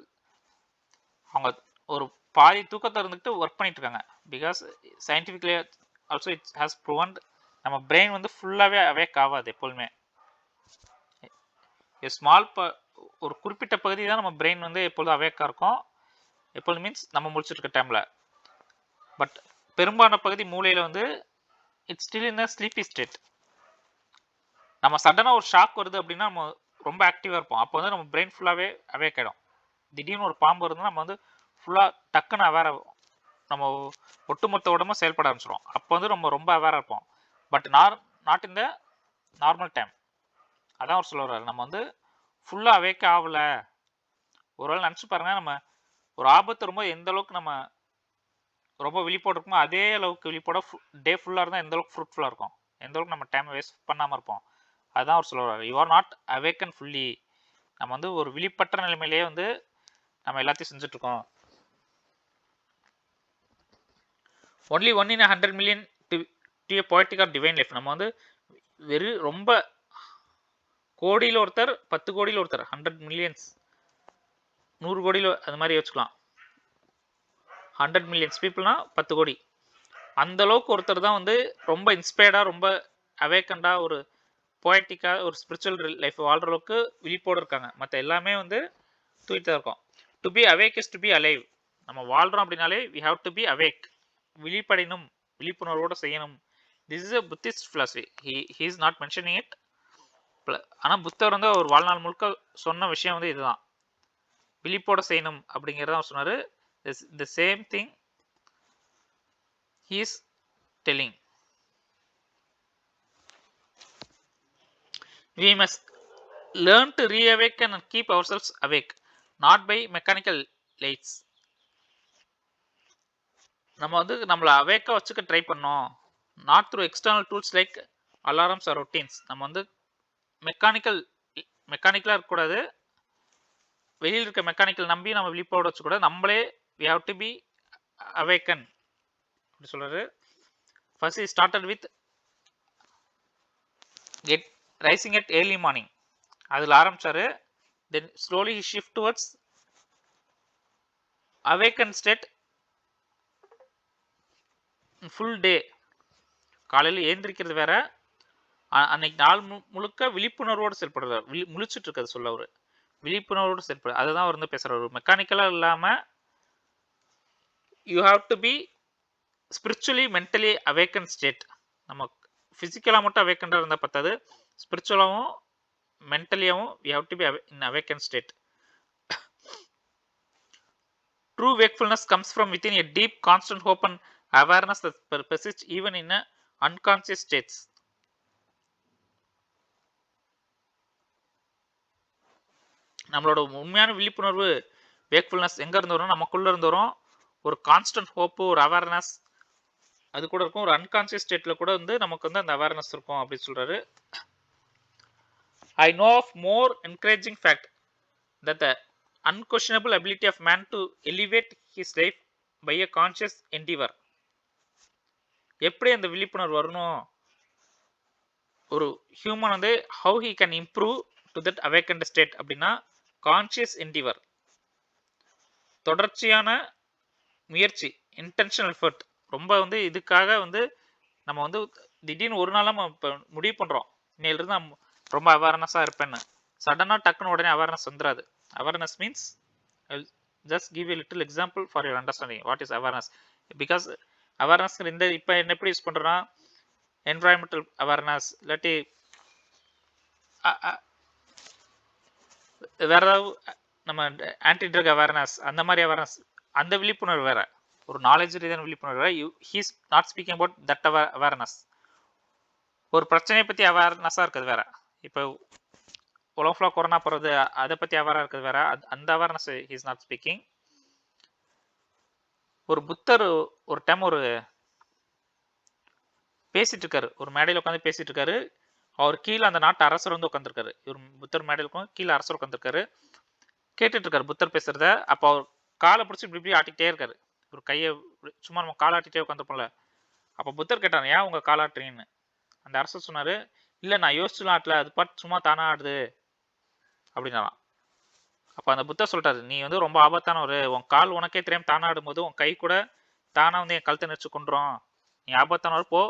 அவங்க ஒரு பாதி தூக்கத்தை இருந்துக்கிட்டு ஒர்க் பண்ணிட்டு இருக்காங்க. Because scientifically also it's has proven நம்ம பிரெயின் வந்து ஃபுல்லாகவே அவேக் ஆகாது எப்போதுமே. ஸ்மால் ஒரு குறிப்பிட்ட பகுதி தான் நம்ம பிரெயின் வந்து எப்பொழுதும் அவேக்காக இருக்கும். எப்பொழுது மீன்ஸ் நம்ம முடிச்சுட்டு இருக்க டைமில். பட் பெரும்பாலான பகுதி மூளையில் வந்து it's still in a sleepy state. நம்ம சடனாக ஒரு ஷாக் வருது அப்படின்னா நம்ம ரொம்ப ஆக்டிவாக இருப்போம். அப்போ வந்து நம்ம பிரெயின் ஃபுல்லாகவே அவேக் ஆகிடும். திடீர்னு ஒரு பாம்பு வருதுன்னா நம்ம வந்து ஃபுல்லாக டக்குன்னு அவேர் ஆகும். நம்ம ஒட்டுமொத்த உடம்பும் செயல்பட ஆரம்பிச்சிடும். அப்போ வந்து நம்ம ரொம்ப அவேராக இருப்போம். But not in the normal time. அதான் அவர் சொல்ல வர்றாரு. நம்ம வந்து ஃபுல்லாக அவேக்க ஆகலை. ஒரு வேளை நினச்சி பாருங்கள், நம்ம ஒரு ஆபத்து வரும்போது எந்த அளவுக்கு நம்ம ரொம்ப விழிப்போடு இருக்குமோ அதே அளவுக்கு விழிப்போட டே ஃபுல்லாக இருந்தால் எந்த அளவுக்கு ஃப்ரூட்ஃபுல்லாக இருக்கும், எந்த அளவுக்கு நம்ம டைம் வேஸ்ட் பண்ணாமல் இருப்போம். அதுதான் அவர் சொல்ல வர்றாரு. You are not awaken fully. நம்ம வந்து ஒரு விழிப்பற்ற நிலைமையிலேயே வந்து நம்ம எல்லாத்தையும் செஞ்சுட்ருக்கோம். Only 1 in 100 million to a poetic or divine life. நம்ம வந்து வெறும் ரொம்ப கோடியில் ஒருத்தர், 10 கோடியில் ஒருத்தர், 100 millions, 100 கோடியில் அது மாதிரி வச்சுக்கலாம். 100 millions பீப்புள்னா 10 கோடி. அந்த அளவுக்கு ஒருத்தர் தான் வந்து ரொம்ப இன்ஸ்பயர்டாக, ரொம்ப அவேக்கண்டாக, ஒரு போய்டிக்காக, ஒரு ஸ்பிரிச்சுவல் லைஃப் வாழ்கிற அளவுக்கு விழிப்போடு இருக்காங்க. மற்ற எல்லாமே வந்து தூக்கிட்டு தான் இருக்கோம். To be awake is to be alive. நம்ம வாழ்கிறோம் அப்படின்னாலே we have to be awake. விழிப்படையணும், விழிப்புணர்வோடு செய்யணும். This is a Buddhist philosophy. He is not mentioning it. ஆனால் புத்தர் வந்து அவர் வாழ்நாள் முழுக்க சொன்ன விஷயம் வந்து இதுதான், விழிப்போட செய்யணும் அப்படிங்கிறத அவர் சொன்னார். The same thing he is telling. We must learn to reawaken and keep ourselves awake, not by mechanical lights. நம்ம வந்து நம்மளை அவேக்காக வச்சுக்க ட்ரை பண்ணோம், not through external tools like alarms or routines. நம்ம வந்து மெக்கானிக்கலாக இருக்கக்கூடாது, வெளியில் இருக்க மெக்கானிக்கல் நம்பி நம்ம விழிப்போட வச்சுக்கூடாது. நம்மளே we have to be awaken அப்படி சொல்கிறாரு. First he started with rising at early morning. அதில் ஆரம்பிச்சாரு. then slowly he shift towards awakened state full day. காலையில் ஏந்திரிக்கிறது வேற, அன்னைக்கு நாள் முழுக்க விழிப்புணர்வோடு செயல்படுறாரு. முழிச்சுட்டு இருக்கிறது சொல்ல அவர் விழிப்புணர்வோடு செயல்படுற, அதுதான் அவர் வந்து பேசுகிறார். மெக்கானிக்கலாக இல்லாமல் you have to be spiritually mentally awaken state. நம்ம ஃபிசிக்கலாக மட்டும் அவேக்கண்டாக இருந்தால் பத்தாது, ஸ்பிரிச்சுவலாகவும் மென்டலியாகவும் we have to be in awaken state. True wakefulness comes from within a deep, constant hope and awareness that persists even in unconscious states. நம்மளோட உண்மையான விழிப்புணர்வு வேக்ஃபுல்னஸ் எங்கே இருந்து வரும்? நமக்குள்ளே இருந்து வரும். ஒரு கான்ஸ்டன்ட் ஹோப்பு, ஒரு அவேர்னஸ் அது கூட இருக்கும். ஒரு அன்கான்சியஸ் ஸ்டேட்டில் கூட வந்து நமக்கு வந்து அந்த அவேர்னஸ் இருக்கும் அப்படின்னு சொல்கிறாரு. I know of more encouraging fact that the unquestionable ability of man to elevate his life by a conscious endeavor. எப்படி அந்த விழிப்புணர்வு வரணும்? ஒரு ஹியூமன் வந்து how he can improve to that awakened state அப்படின்னா கான்சியஸ் என்டிவர், தொடர்ச்சியான முயற்சி, intentional effort. ரொம்ப வந்து இதுக்காக வந்து நம்ம வந்து திடீர்னு ஒரு நாள் நம்ம இப்போ முடிவு பண்ணுறோம் இன்னையிலிருந்து நம்ம ரொம்ப அவேர்னஸாக இருப்பேன்னு. சடனாக டக்குன்னு உடனே அவேர்னஸ் வந்துடாது. Awareness means just give a little example for your understanding what is awareness. Because awareness இந்த இப்போ என்ன எப்படி யூஸ் பண்ணுறோன்னா என்வரான்மெண்டல் அவேர்னஸ், இல்லாட்டி வேற ஏதாவது நம்ம ஆன்டி ட்ரக் அவேர்னஸ், அந்த மாதிரி அவேர்னஸ், அந்த விழிப்புணர்வு வேற. ஒரு நாலேஜ் ரீதியான விழிப்புணர்வு வேற. He's not speaking about that awareness. ஒரு பிரச்சனையை பற்றி அவேர்னஸாக இருக்கிறது வேற. இப்போ உலகம் ஃபுல்லாக கொரோனா போகிறது, அதை பற்றி அவேராக இருக்கிறது வேற. அந்த அவேர்னஸ் ஹீஸ் நாட் ஸ்பீக்கிங். ஒரு புத்தர் ஒரு டைம் ஒரு பேசிட்டு இருக்காரு, ஒரு மேடையில் உட்காந்து பேசிட்டு இருக்காரு. அவர் கீழே அந்த நாட்டு அரசர் வந்து உட்காந்துருக்காரு. இவர் புத்தர் மேடையில் உட்காந்து கீழே அரசர் உட்காந்துருக்காரு, கேட்டுட்டு இருக்காரு புத்தர் பேசுறத. அப்போ அவர் காலை பிடிச்சி இப்படி இப்படி ஆட்டிகிட்டே இருக்காரு. ஒரு கையை சும்மா நம்ம காலாட்டிகிட்டே உட்காந்துருப்போம்ல. அப்போ புத்தர் கேட்டாங்க, ஏன் உங்க காலாட்டுறீங்கன்னு. அந்த அரசர் சொன்னாரு, இல்லை நான் யோசிச்சுலாம் ஆட்டல, அது பாட்டு சும்மா தானா ஆடுது அப்படின்னாலாம். அப்போ அந்த புத்தர் சொல்லிட்டாரு, நீ வந்து ரொம்ப ஆபத்தான ஒரு, உன் கால் உனக்கே தெரியாம தானா ஆடும்போது உன் கை கூட தானா வந்து என் கழுத்தை நெரிச்சு கொண்டுரும், நீ நீ ஆபத்தானப்போ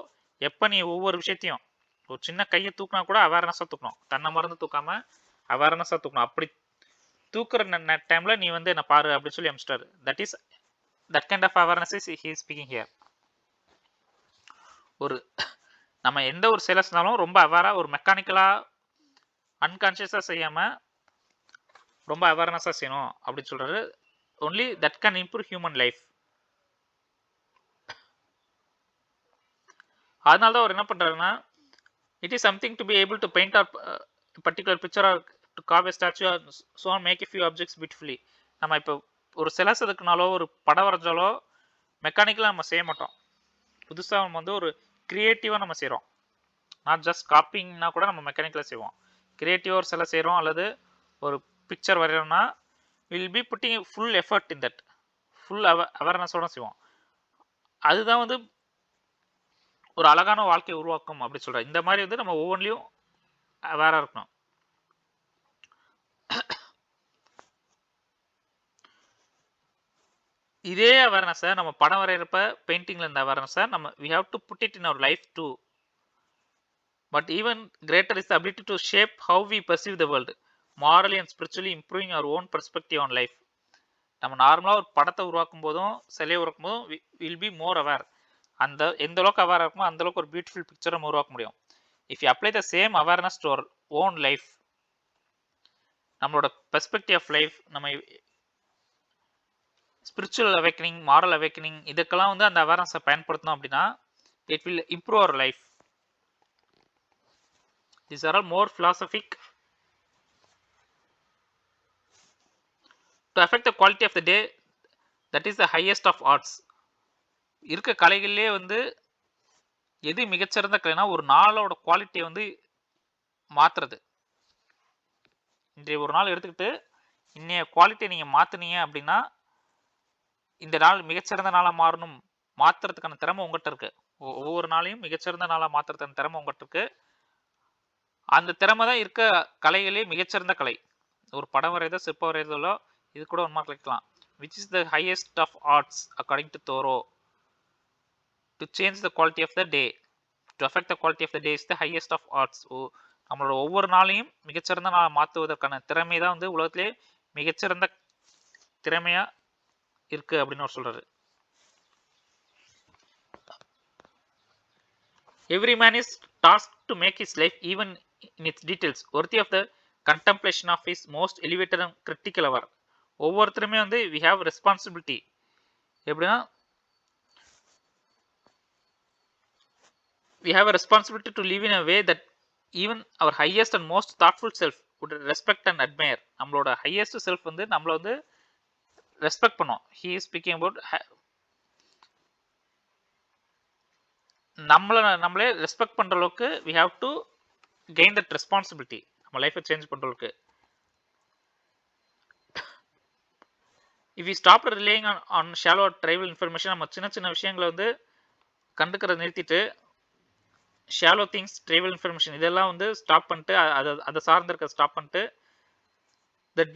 எப்போ நீ ஒவ்வொரு விஷயத்தையும் ஒரு சின்ன கையை தூக்கினா கூட அவேர்னஸாக தூக்கணும், தன்னை மறந்து தூக்காம அவேர்னஸாக தூக்கணும். அப்படி தூக்குற டைம்ல நீ வந்து என்ன பாரு அப்படின்னு சொல்லி அமிச்சிட்டாரு. That kind of awareness is he speaking here. ஒரு நம்ம எந்த ஒரு செயலை செஞ்சாலும் ரொம்ப அவேரா, ஒரு மெக்கானிக்கலா அன்கான்சியஸா செய்யாம ரொம்ப அவேர்னஸா செய்யணும் அப்படின்னு சொல்றாரு. Only that can improve human life. அதனால தான் அவர் என்ன பண்றாருன்னா, it is something to be able to paint or particular picture or to carve a statue or so on make a few objects beautifully. நம்ம இப்போ ஒரு சிலை செதுக்குனாலோ ஒரு படம் வரைஞ்சாலோ மெக்கானிக்கலாக நம்ம செய்ய மாட்டோம். புதுசாக நம்ம வந்து ஒரு கிரியேட்டிவாக நம்ம செய்கிறோம். நாட் ஜஸ்ட் காப்பிங்னா கூட நம்ம மெக்கானிக்கலாக செய்வோம். கிரியேட்டிவாக ஒரு சிலை செய்கிறோம் அல்லது ஒரு பிக்சர் வரைகிறோம்னா will be putting full effort in that, full அவேர்னஸோட செய்வோம். அதுதான் வந்து ஒரு அழகான வாழ்க்கையை உருவாக்கும் அப்படி சொல்கிறேன். இந்த மாதிரி வந்து நம்ம ஒவ்வொன்றிலையும் அவேராக இருக்கணும். இதே அவேர்னஸை நம்ம படம் வரைகிறப்ப பெயிண்டிங்கில் இருந்த அவேர்னஸை நம்ம we have to put it in our life too. But even greater is the ability to shape how we perceive the world morally and spiritually improving our own perspective on life. நம்ம நார்மலாக ஒரு படத்தை உருவாக்கும் போதும் சிலையை உருவாக்கும் போதும் will be more aware. அந்த எந்த அளவுக்கு அவேராக இருக்குமோ அந்த அளவுக்கு ஒரு பியூட்டிஃபுல் பிக்சரை நம்ம உருவாக்க முடியும். If you apply the same awareness to our own life, நம்மளோட பெர்ஸ்பெக்டிவ் ஆஃப் லைஃப், நம்ம ஸ்பிரிச்சுவல் அவேக்கனிங், மாரல் அவேக்கனிங், இதுக்கெல்லாம் வந்து அந்த அவேர்னஸை பயன்படுத்தணும் அப்படின்னா it will improve our life. These are all more philosophic. To affect the quality of the day, that is the highest of arts. இருக்க கலைகளிலே வந்து எது மிகச்சிறந்த கலைனா ஒரு நாளோட குவாலிட்டியை வந்து மாற்றுறது. இன்றைய ஒரு நாள் எடுத்துக்கிட்டு இன்னைய குவாலிட்டியை நீங்கள் மாற்றினீங்க அப்படின்னா இந்த நாள் மிகச்சிறந்த நாளாக மாறணும், மாற்றுறதுக்கான திறமை உங்கள்கிட்ட இருக்குது. ஒவ்வொரு நாளையும் மிகச்சிறந்த நாளாக மாற்றுறதுக்கான திறமை உங்கள்கிட்ட இருக்குது. அந்த திறமை தான் இருக்க கலைகளே மிகச்சிறந்த கலை. ஒரு படம் வரைதோ சிற்பம் வரைதோ இது கூட ஒன்றா கிடைக்கலாம். Which is the highest of arts according to Thoreau. To change the quality of the day, to affect the quality of the day is the highest of arts. நம்மளோட ஒவ்வொரு நாளையும் மிகச்சிறந்த நாள் மாற்றுவதற்கான திறமை தான் வந்து உலகத்திலே மிகச்சிறந்த திறமையா இருக்கு அப்படின்னு அவர் சொல்றாரு. Every man is tasked to make his life, even in its details, worthy of the contemplation of his most elevated and critical hour. ஒவ்வொருத்தருமே வந்து we have responsibility. எப்படின்னா we have a responsibility to live in a way that even our highest and most thoughtful self would respect and admire. நம்மளோட highest self வந்து நம்மள வந்து respect பண்ணும். he is speaking about நம்மளே respect பண்ற அளவுக்கு we have to gain that responsibility. நம்ம லைஃபை சேஞ்ச் பண்றதுக்கு. if we stop relying on shallow trivial information, நம்ம சின்ன சின்ன விஷயங்களை வந்து கண்டுக்கிறத நிறுத்திட்டு ஷாலோ திங்ஸ், ட்ரைவல் இன்ஃபர்மேஷன் இதெல்லாம் வந்து ஸ்டாப் பண்ணிட்டு அதை சார்ந்திருக்க ஸ்டாப் பண்ணிட்டு the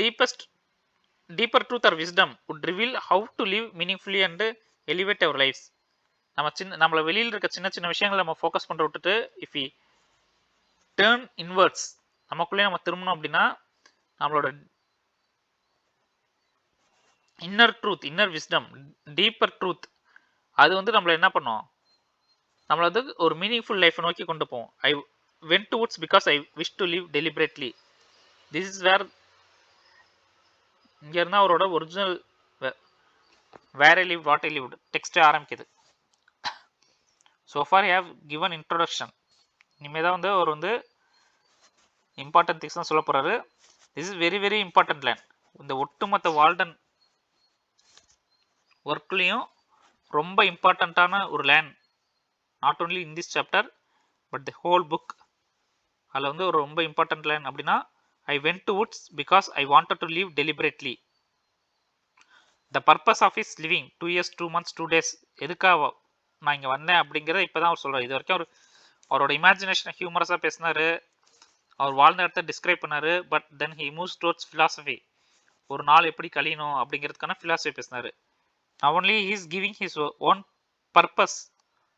deeper truth or wisdom would reveal how to live meaningfully and elevate our lives. நம்மளை வெளியில் இருக்க சின்ன சின்ன விஷயங்களை நம்ம ஃபோக்கஸ் பண்ணுற விட்டுட்டு இஃப் வி டேர்ன் இன்வர்ட்ஸ், நமக்குள்ளே நம்ம திரும்பணும் அப்படின்னா நம்மளோட inner truth, inner wisdom, deeper truth அது வந்து நம்மளை என்ன பண்ணும், நம்மளை வந்து ஒரு மீனிங்ஃபுல் லைஃப்பை நோக்கி கொண்டு போவோம். I went towards because I wish to live deliberately. This is where இங்கே இருந்தால் அவரோட original where I live what I live டெக்ஸ்டே ஆரம்பிக்குது. So far I have given introduction. இனிமேல் தான் வந்து அவர் வந்து இம்பார்ட்டன்ட் திங்ஸ் தான் சொல்ல போகிறாரு. This is very very important line. இந்த ஒட்டுமொத்த வால்டன் ஒர்க்லேயும் ரொம்ப இம்பார்ட்டண்ட்டான ஒரு line. Not only in this chapter but the whole book. அதில் வந்து ஒரு ரொம்ப இம்பார்ட்டன்ட் லைன் அப்படின்னா I went to woods because I wanted to live deliberately. The purpose of is living 2 years 2 months 2 days. எதுக்காக நான் இங்கே வந்தேன் அப்படிங்கிறத இப்போ தான் அவர் சொல்கிறார். இது வரைக்கும் அவரோட இமேஜினேஷனை ஹியூமரஸாக பேசினார், அவர் வாழ்ந்த இடத்த டிஸ்கிரைப் பண்ணார். But then he moves towards philosophy. ஒரு நாள் எப்படி கழியணும் அப்படிங்கிறதுக்கான ஃபிலாசபி பேசினார். Not only he is giving his own purpose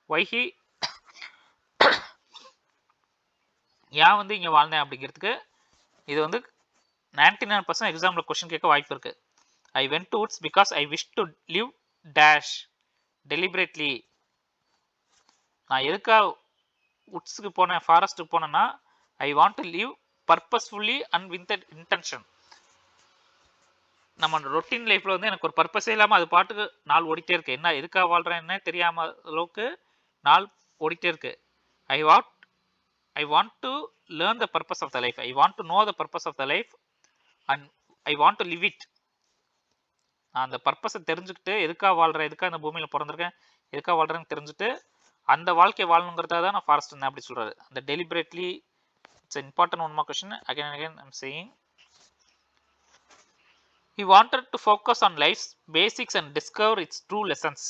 why he ஏன் வந்து இங்கே வாழ்ந்தேன் அப்படிங்கிறதுக்கு இது வந்து 99% எக்ஸாம்பிள் கொஸ்டின் கேட்க வாய்ப்பு இருக்கு. ஐ went to woods because I wish to live dash deliberately. நான் எதுக்காக வுட்ஸுக்கு போனேன், ஃபாரஸ்ட்டுக்கு போனேன்னா ஐ want to live purposefully and with intention. நம்ம ரொட்டீன் லைஃப்ல வந்து எனக்கு ஒரு பர்பஸே இல்லாமல் அது பாட்டுக்கு நாள் ஓடிட்டே இருக்கு. என்ன எதுக்காக வாழ்றேன்னு தெரியாம அளவுக்கு நாள் ஓடிட்டே இருக்கு. I want to learn the purpose of the life. I want to know the purpose of the life and I want to live it. நான் அந்த பர்பஸை தெரிஞ்சுக்கிட்டு எதுக்காக வாழ்றேன், எதுக்காக இந்த பூமியில் பிறந்திருக்கேன், எதுக்காக வாழ்றேன்னு தெரிஞ்சுட்டு அந்த வாழ்க்கையை வாழணுங்கிறதா தான் நான் ஃபாரஸ்ட் இருந்தேன் அப்படி சொல்றாரு. அந்த deliberately it's important one more question again and again I'm saying. He wanted to focus on life's basics and discover its true lessons.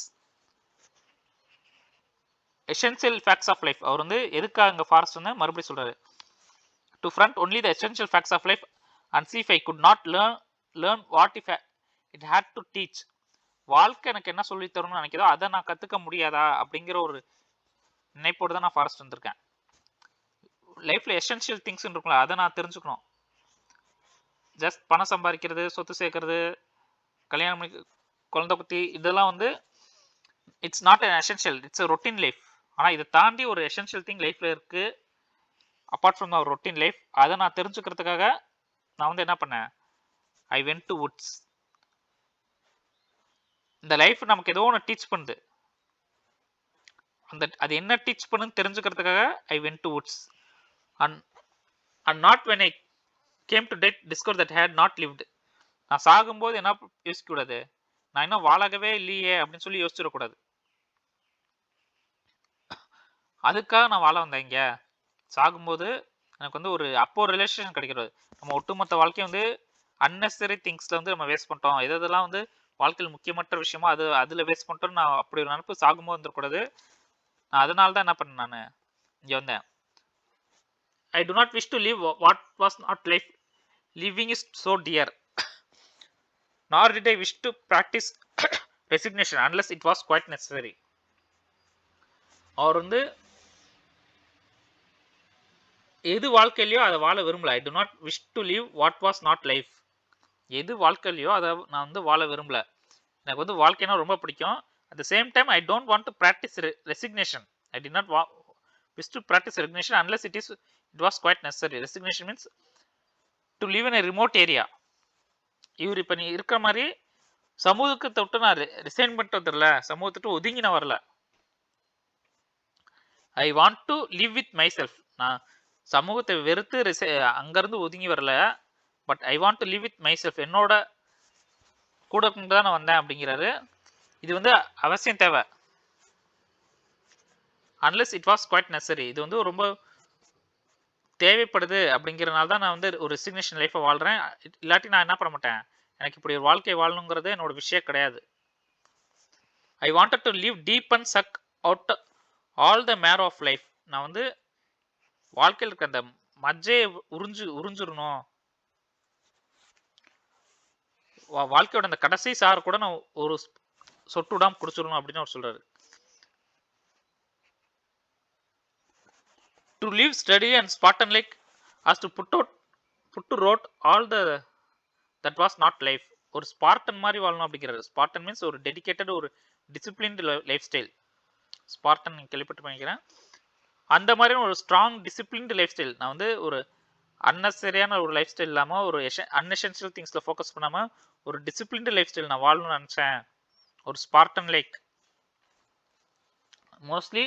Essential facts of life. அவர் வந்து எதுக்காக அங்கே ஃபாரஸ்ட் வந்து மறுபடியும் சொல்றாரு. To front only the essential facts of life and see if I could not learn what if it had to teach. வாழ்க்கை எனக்கு என்ன சொல்லி தரணும்னு நினைக்கிறதோ அதை நான் கற்றுக்க முடியாதா அப்படிங்கிற ஒரு நினைப்போடு தான் நான் ஃபாரஸ்ட் வந்திருக்கேன். லைஃப்பில் எசென்சியல் திங்ஸ் இருக்கும்ல, அதை நான் தெரிஞ்சுக்கணும். ஜஸ்ட் பணம் சம்பாதிக்கிறது, சொத்து சேர்க்கறது, கல்யாணம் பண்ணி குழந்தை குத்தி, இதெல்லாம் வந்து it's not an essential, it's a routine life. ஆனால் இதை தாண்டி ஒரு எசென்ஷியல் திங் லைஃப்பில் இருக்குது apart from our routine life. அதை நான் தெரிஞ்சுக்கிறதுக்காக நான் வந்து என்ன பண்ணேன், ஐ வென்ட் டு வுட்ஸ். இந்த லைஃப் நமக்கு ஏதோ ஒன்று டீச் பண்ணுது, அது என்ன டீச் பண்ணுன்னு தெரிஞ்சுக்கிறதுக்காக ஐ went to Woods. And not when I came to death discover that I had not lived. நான் சாகும்போது என்ன யோசிக்க கூடாது, நான் இன்னும் வாழவே இல்லையே அப்படின்னு சொல்லி யோசிச்சிடக்கூடாது. அதுக்காக நான் வாழ வந்தேன். இங்கே சாகும்போது எனக்கு வந்து அப்போ ஒரு ரிலேஷன் கிடைக்கிறது. நம்ம ஒட்டுமொத்த வாழ்க்கையை வந்து அன்னெசரி திங்ஸில் வந்து நம்ம வேஸ்ட் பண்ணிட்டோம், எதெல்லாம் வந்து வாழ்க்கையில் முக்கியமற்ற விஷயமோ அதில் வேஸ்ட் பண்ணிட்டோம்னு நான் அப்படி ஒரு நினைப்பு சாகும்போது வந்துடக்கூடாது. நான் அதனால தான் என்ன பண்ணேன், நான் இங்கே வந்தேன். I do not wish to live what was not life, living is so dear. nor did I wish to practice resignation unless it was quite necessary. அவர் வந்து எது வாழ்க்கையிலையோ அதை வாழ விரும்பல. I do not wish to live what was not life. எது வாழ்க்கையிலையோ அதை நான் வந்து வாழ விரும்பல. எனக்கு வந்து வாழ்க்கைனா ரொம்ப பிடிக்கும். At the same time I don't want to practice resignation. I did not wish to practice resignation unless it was quite necessary. Resignation means to live in a remote area. இவர் இப்போ நீ இருக்கிற மாதிரி சமூகத்தை விட்டு நான் ரிசைன் பண்ணிட்டு வந்துடல, சமூகத்தை ஒதுங்கி நான் வரல. ஐ want to live with my self. நான் சமூகத்தை வெறுத்து அங்கேருந்து ஒதுங்கி வரல. But I want to live with my self, என்னோட கூட தான் நான் வந்தேன் அப்படிங்கிறாரு. இது வந்து அவசியம் தேவை. Unless it was quite necessary. இது வந்து ரொம்ப தேவைப்படுது அப்படிங்கிறனால தான் நான் வந்து ஒரு ரெசிக்னேஷன் லைஃப்பை வாழ்கிறேன். இல்லாட்டி நான் என்ன பண்ண மாட்டேன், எனக்கு இப்படி ஒரு வாழ்க்கை வாழணுங்கிறது என்னோட விஷயம் கிடையாது. I wanted to live deep and suck out all the marrow of life. நான் வந்து வாழ்க்கையில் இருக்க அந்த மஜ்ஜையை உறிஞ்சிடணும், வாழ்க்கையோட அந்த கடைசி சார் கூட நான் ஒரு சொட்டு விடாம குடிச்சிடணும் அப்படின்னு அவர் சொல்றாரு. To live steady and Spartan like as to put to road all that was not life. ஒரு ஸ்பார்டன் மாதிரி வாழணும் அப்படிங்கிறாரு. ஸ்பார்டன் மீன்ஸ் ஒரு டெடிகேட்டட் ஒரு டிசிப்ளின்டு லைஃப் ஸ்டைல். ஸ்பார்டன் கேள்விப்பட்டு பண்ணிக்கிறேன். அந்த மாதிரி ஒரு ஸ்ட்ராங் டிசிப்ளின்டு லைஃப் ஸ்டைல். நான் வந்து ஒரு அன்னெசரியான ஒரு லைஃப் ஸ்டைல் இல்லாமல் ஒரு அன்எசென்ஷியல் திங்ஸில் ஃபோக்கஸ் பண்ணாமல் ஒரு டிசிப்ளின்டு லைஃப் ஸ்டைல் நான் வாழணும்னு நினச்சேன். ஒரு ஸ்பார்டன் லைக். மோஸ்ட்லி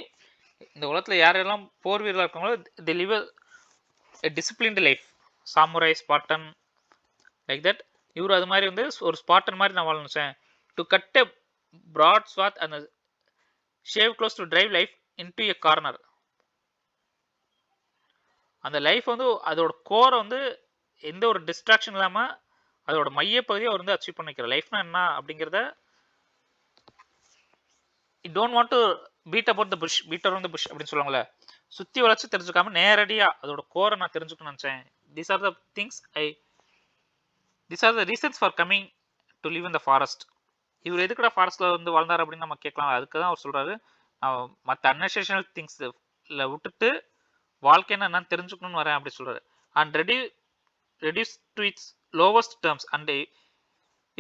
இந்த உலகத்தில் யாரெல்லாம் போர் வீரராக இருக்காங்களோ they live a disciplined life. Samurai, Spartan like that. இவர் அது மாதிரி வந்து ஒரு ஸ்பார்டன் மாதிரி நான் வாழ நினச்சேன். To cut a broad swath and shave close to drive life into a corner. அந்த லைஃப் வந்து அதோட கோரை வந்து எந்த ஒரு டிஸ்ட்ராக்ஷன் இல்லாமல் அதோட மையப்பகுதியை அவர் வந்து அச்சீவ் பண்ணிக்கிற லைஃப்னா என்ன அப்படிங்கிறத you don't want to beat about the bush, beat around the bush அப்படின்னு சொல்லுவாங்கல்ல, சுற்றி வளைச்சு தெரிஞ்சுக்காம நேரடியாக அதோட கோரை நான் தெரிஞ்சுக்கணும்னு நினச்சேன். these are the reasons for coming to live in the forest. இவர் எதுக்குடா ஃபாரஸ்ட்டில் வந்து வாழ்ந்தார் அப்படின்னு நம்ம கேட்கலாம். அதுக்கு தான் அவர் சொல்கிறாரு, மற்ற அன்எசென்ஷியல் திங்ஸ்ல விட்டுட்டு வாழ்க்கைன்னா என்னன்னு தெரிஞ்சுக்கணும்னு வரேன் அப்படி சொல்றாரு. And reduce to its lowest terms, and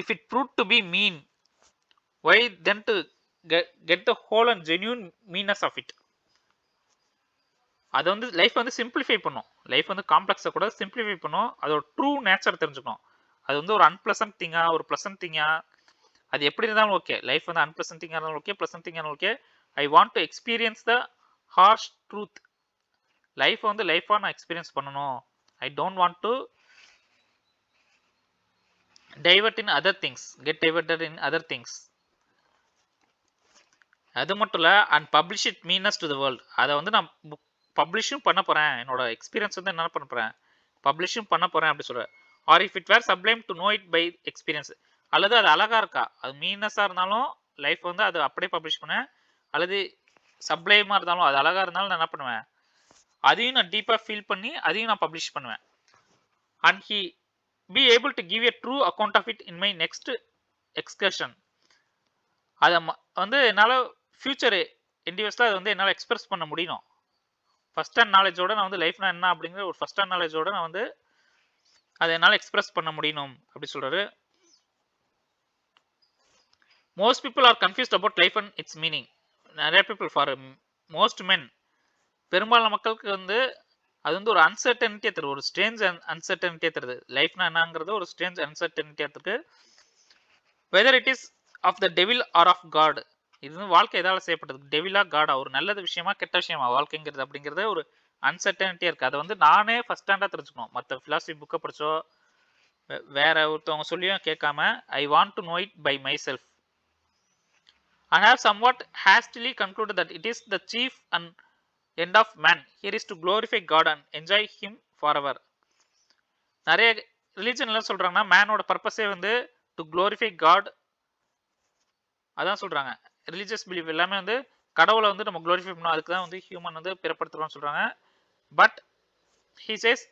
if it proved to be mean, why then to get the whole and genuine meanness of it. அது வந்து லைஃப் வந்து சிம்பிளிஃபை பண்ணும். லைஃப் வந்து காம்ப்ளெக்ஸை கூட சிம்பிளிஃபை பண்ணும். அதோட ட்ரூ நேச்சர் தெரிஞ்சுக்கணும். அது வந்து ஒரு அன்பிளசன்ட் திங்கா ஒரு ப்ளசன்ட் திங்கா அது எப்படி இருந்தாலும் ஓகே. லைஃப் வந்து அன்பிளசன்ட் திங்கா இருந்தாலும் ஓகே, ப்ளசன்ட் திங்கா இருந்தாலும் okay. I want to experience the harsh truth. Life வந்து லைஃபா நான் எக்ஸ்பீரியன்ஸ் பண்ணணும். ஐ don't want to divert in other things, get diverted in other things. அது மட்டும் இல்லை, and publish it minus to the world. அதை வந்து நான் பப்ளிஷும் பண்ண போகிறேன். என்னோட எக்ஸ்பீரியன்ஸ் வந்து என்ன பண்ண போகிறேன், பப்ளிஷும் பண்ண போகிறேன் அப்படி சொல்கிறேன். Or if it were sublime to know it by experience. அல்லது அது அழகாக இருக்கா, அது மீனஸாக இருந்தாலும் லைஃப் வந்து அது அப்படியே பப்ளிஷ் பண்ணேன். அல்லது சப்ளைமாக இருந்தாலும் அது அழகாக இருந்தாலும் நான் என்ன பண்ணுவேன், அதையும் நான் டீப்பாக ஃபீல் பண்ணி அதையும் நான் பப்ளிஷ் பண்ணுவேன். And he be able to give a true account of it in my next excursion. அதை வந்து என்னால் ஃபியூச்சர் இண்டிவிஜுவலாக அதை வந்து என்னால் எக்ஸ்பிரஸ் பண்ண முடியும். ஃபர்ஸ்ட் ஹேண்ட் நாலேஜோட நான் வந்து லைஃப்னா என்ன அப்படிங்கிற ஒரு ஃபர்ஸ்ட் ஹேண்ட் நாலேஜோட நான் வந்து அதை என்னால் எக்ஸ்பிரஸ் பண்ண முடியணும் அப்படி சொல்றாரு. Most people are confused about life and it's meaning. நிறைய பீப்புள், ஃபார் மோஸ்ட் மென், பெரும்பாலான மக்களுக்கு வந்து அது வந்து ஒரு அன்சர்டனிட்டியாக தருது, ஒரு ஸ்ட்ரேஞ்ச் அன்சர்டனிட்டியாக தருது. லைஃப்னா என்னங்கிறது ஒரு ஸ்ட்ரேஞ்ச் அன்சர்டனிட்டியாக இருக்கு. Whether it is of the devil or of God. இது வந்து வாழ்க்கை எதால் செய்யப்பட்டது, டெவிலா காடா, ஒரு நல்லது விஷயமா கெட்ட விஷயமா வாழ்க்கைங்கிறது அப்படிங்கிறது ஒரு அன்சர்டனிட்டியாக இருக்குது. அதை வந்து நானே ஃபர்ஸ்ட் ஹேண்டாக தெரிஞ்சுக்கணும். மற்ற ஃபிலாசபி புக்கை படிச்சோ வேற ஒருத்தவங்க சொல்லியும் கேட்காம I want to know it by my self. I have somewhat hastily concluded that it is the chief and end of man here is to glorify God and enjoy him forever. நிறைய ரிலீஜன்ல சொல்றாங்கன்னா மேனோட பர்பஸே வந்து to glorify God, அதான் சொல்றாங்க. Religious belief எல்லாமே வந்து கடவுளை வந்து நம்ம glorify பண்ணணும், அதுக்கு தான் வந்து ஹியூமன் வந்து பிறப்படுத்துறோம்னு சொல்றாங்க. But he says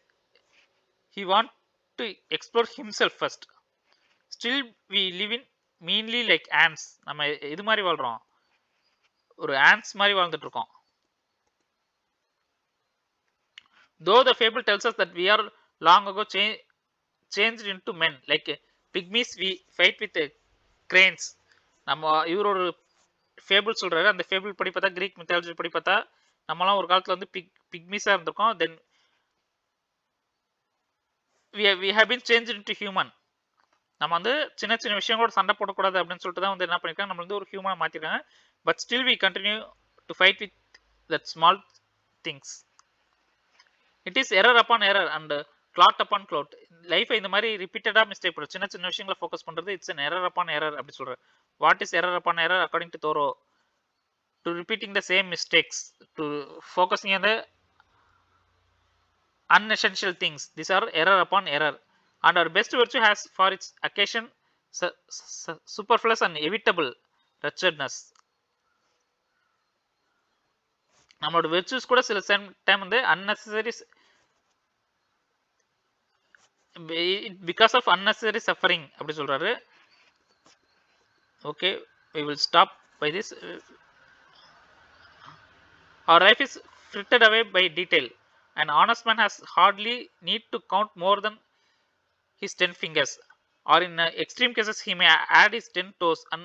he want to explore himself first. Still we live in meanly like ants. நம்ம இது மாதிரி வாழ்றோம், ஒரு ants மாதிரி வாழ்ந்துட்டு இருக்கோம். Though the fable tells us that we are long ago changed into men like pygmies, we fight with cranes. நம்ம இவர் ஒரு ஃபேபிள் சொல்றாரு. அந்த ஃபேபிள் படி பார்த்தா, கிரீக் மித்தாலஜி படி பார்த்தா, நம்மலாம் ஒரு காலத்துல வந்து பிக்மீஸா இருந்திருக்கோம். தென் we have been changed into human. நம்ம வந்து சின்ன சின்ன விஷயங்களோட சண்டை போடக்கூடாது அப்படின்னு சொல்லிட்டு தான் வந்து என்ன பண்ணிருக்காங்க, நம்ம வந்து ஒரு ஹியூமனா மாத்திருக்காங்க. But still we continue to fight with that small things. It is error upon error and clout upon clout. லைஃபை இந்த மாதிரி ரிப்பீட்டடா மிஸ்டேக் பண்ணுறது, சின்ன சின்ன விஷயங்களை ஃபோக்கஸ் பண்றது, it's an error upon error அப்படி சொல்றாரு. What is error upon error according to Thoreau? To repeating the same mistakes, to focusing on the unessential things. These are error upon error. And our best virtue has for its occasion superfluous and inevitable wretchedness. நம்மளோட வெர்ச்சுஸ் கூட சில time வந்து unnecessary, because of unnecessary suffering அப்படி சொல்றாரு. Okay, we will stop by this. Our life is frittered away by detail. An honest man has hardly need to count more than his 10 fingers, or in extreme cases he may add his 10 toes and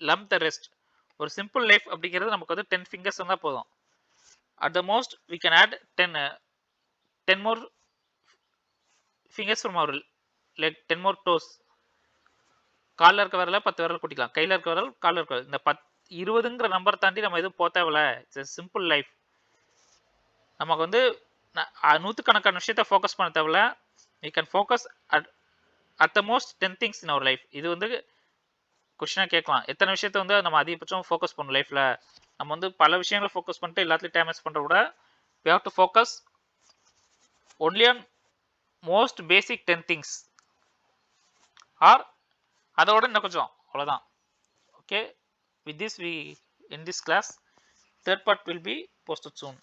lump the rest. ஒரு simple life அப்படிங்கிறது நமக்கு வந்து 10 fingers இருந்தால் போதும். At the most we can add 10 more fingers from our leg, 10 more toes. காலில் இருக்க விரல 10 விரல் கூட்டிக்கலாம், கையில் இருக்க விரல், காலில் இருக்க விரல். இந்த 20ங்கிற நம்பர் தாண்டி நம்ம எதுவும் போத்தேவில்ல. It's simple life. நமக்கு வந்து நூற்றுக்கணக்கான விஷயத்த ஃபோக்கஸ் பண்ண தேவையில்ல. We can focus at the most 10 things in our life. இது வந்து கொஸ்டினாக கேட்கலாம், எத்தனை விஷயத்த வந்து நம்ம அதிகபட்சம் ஃபோக்கஸ் பண்ணணும் லைஃப்பில். நம்ம வந்து பல விஷயங்களை ஃபோக்கஸ் பண்ணிட்டு எல்லாத்துலையும் டைம் வேஸ்ட் பண்ணுறத விட we have to focus only on most basic 10 things, or அதோட இன்னும் கொஞ்சம், அவ்வளோதான். Okay, with this we in this class, third part will be posted soon.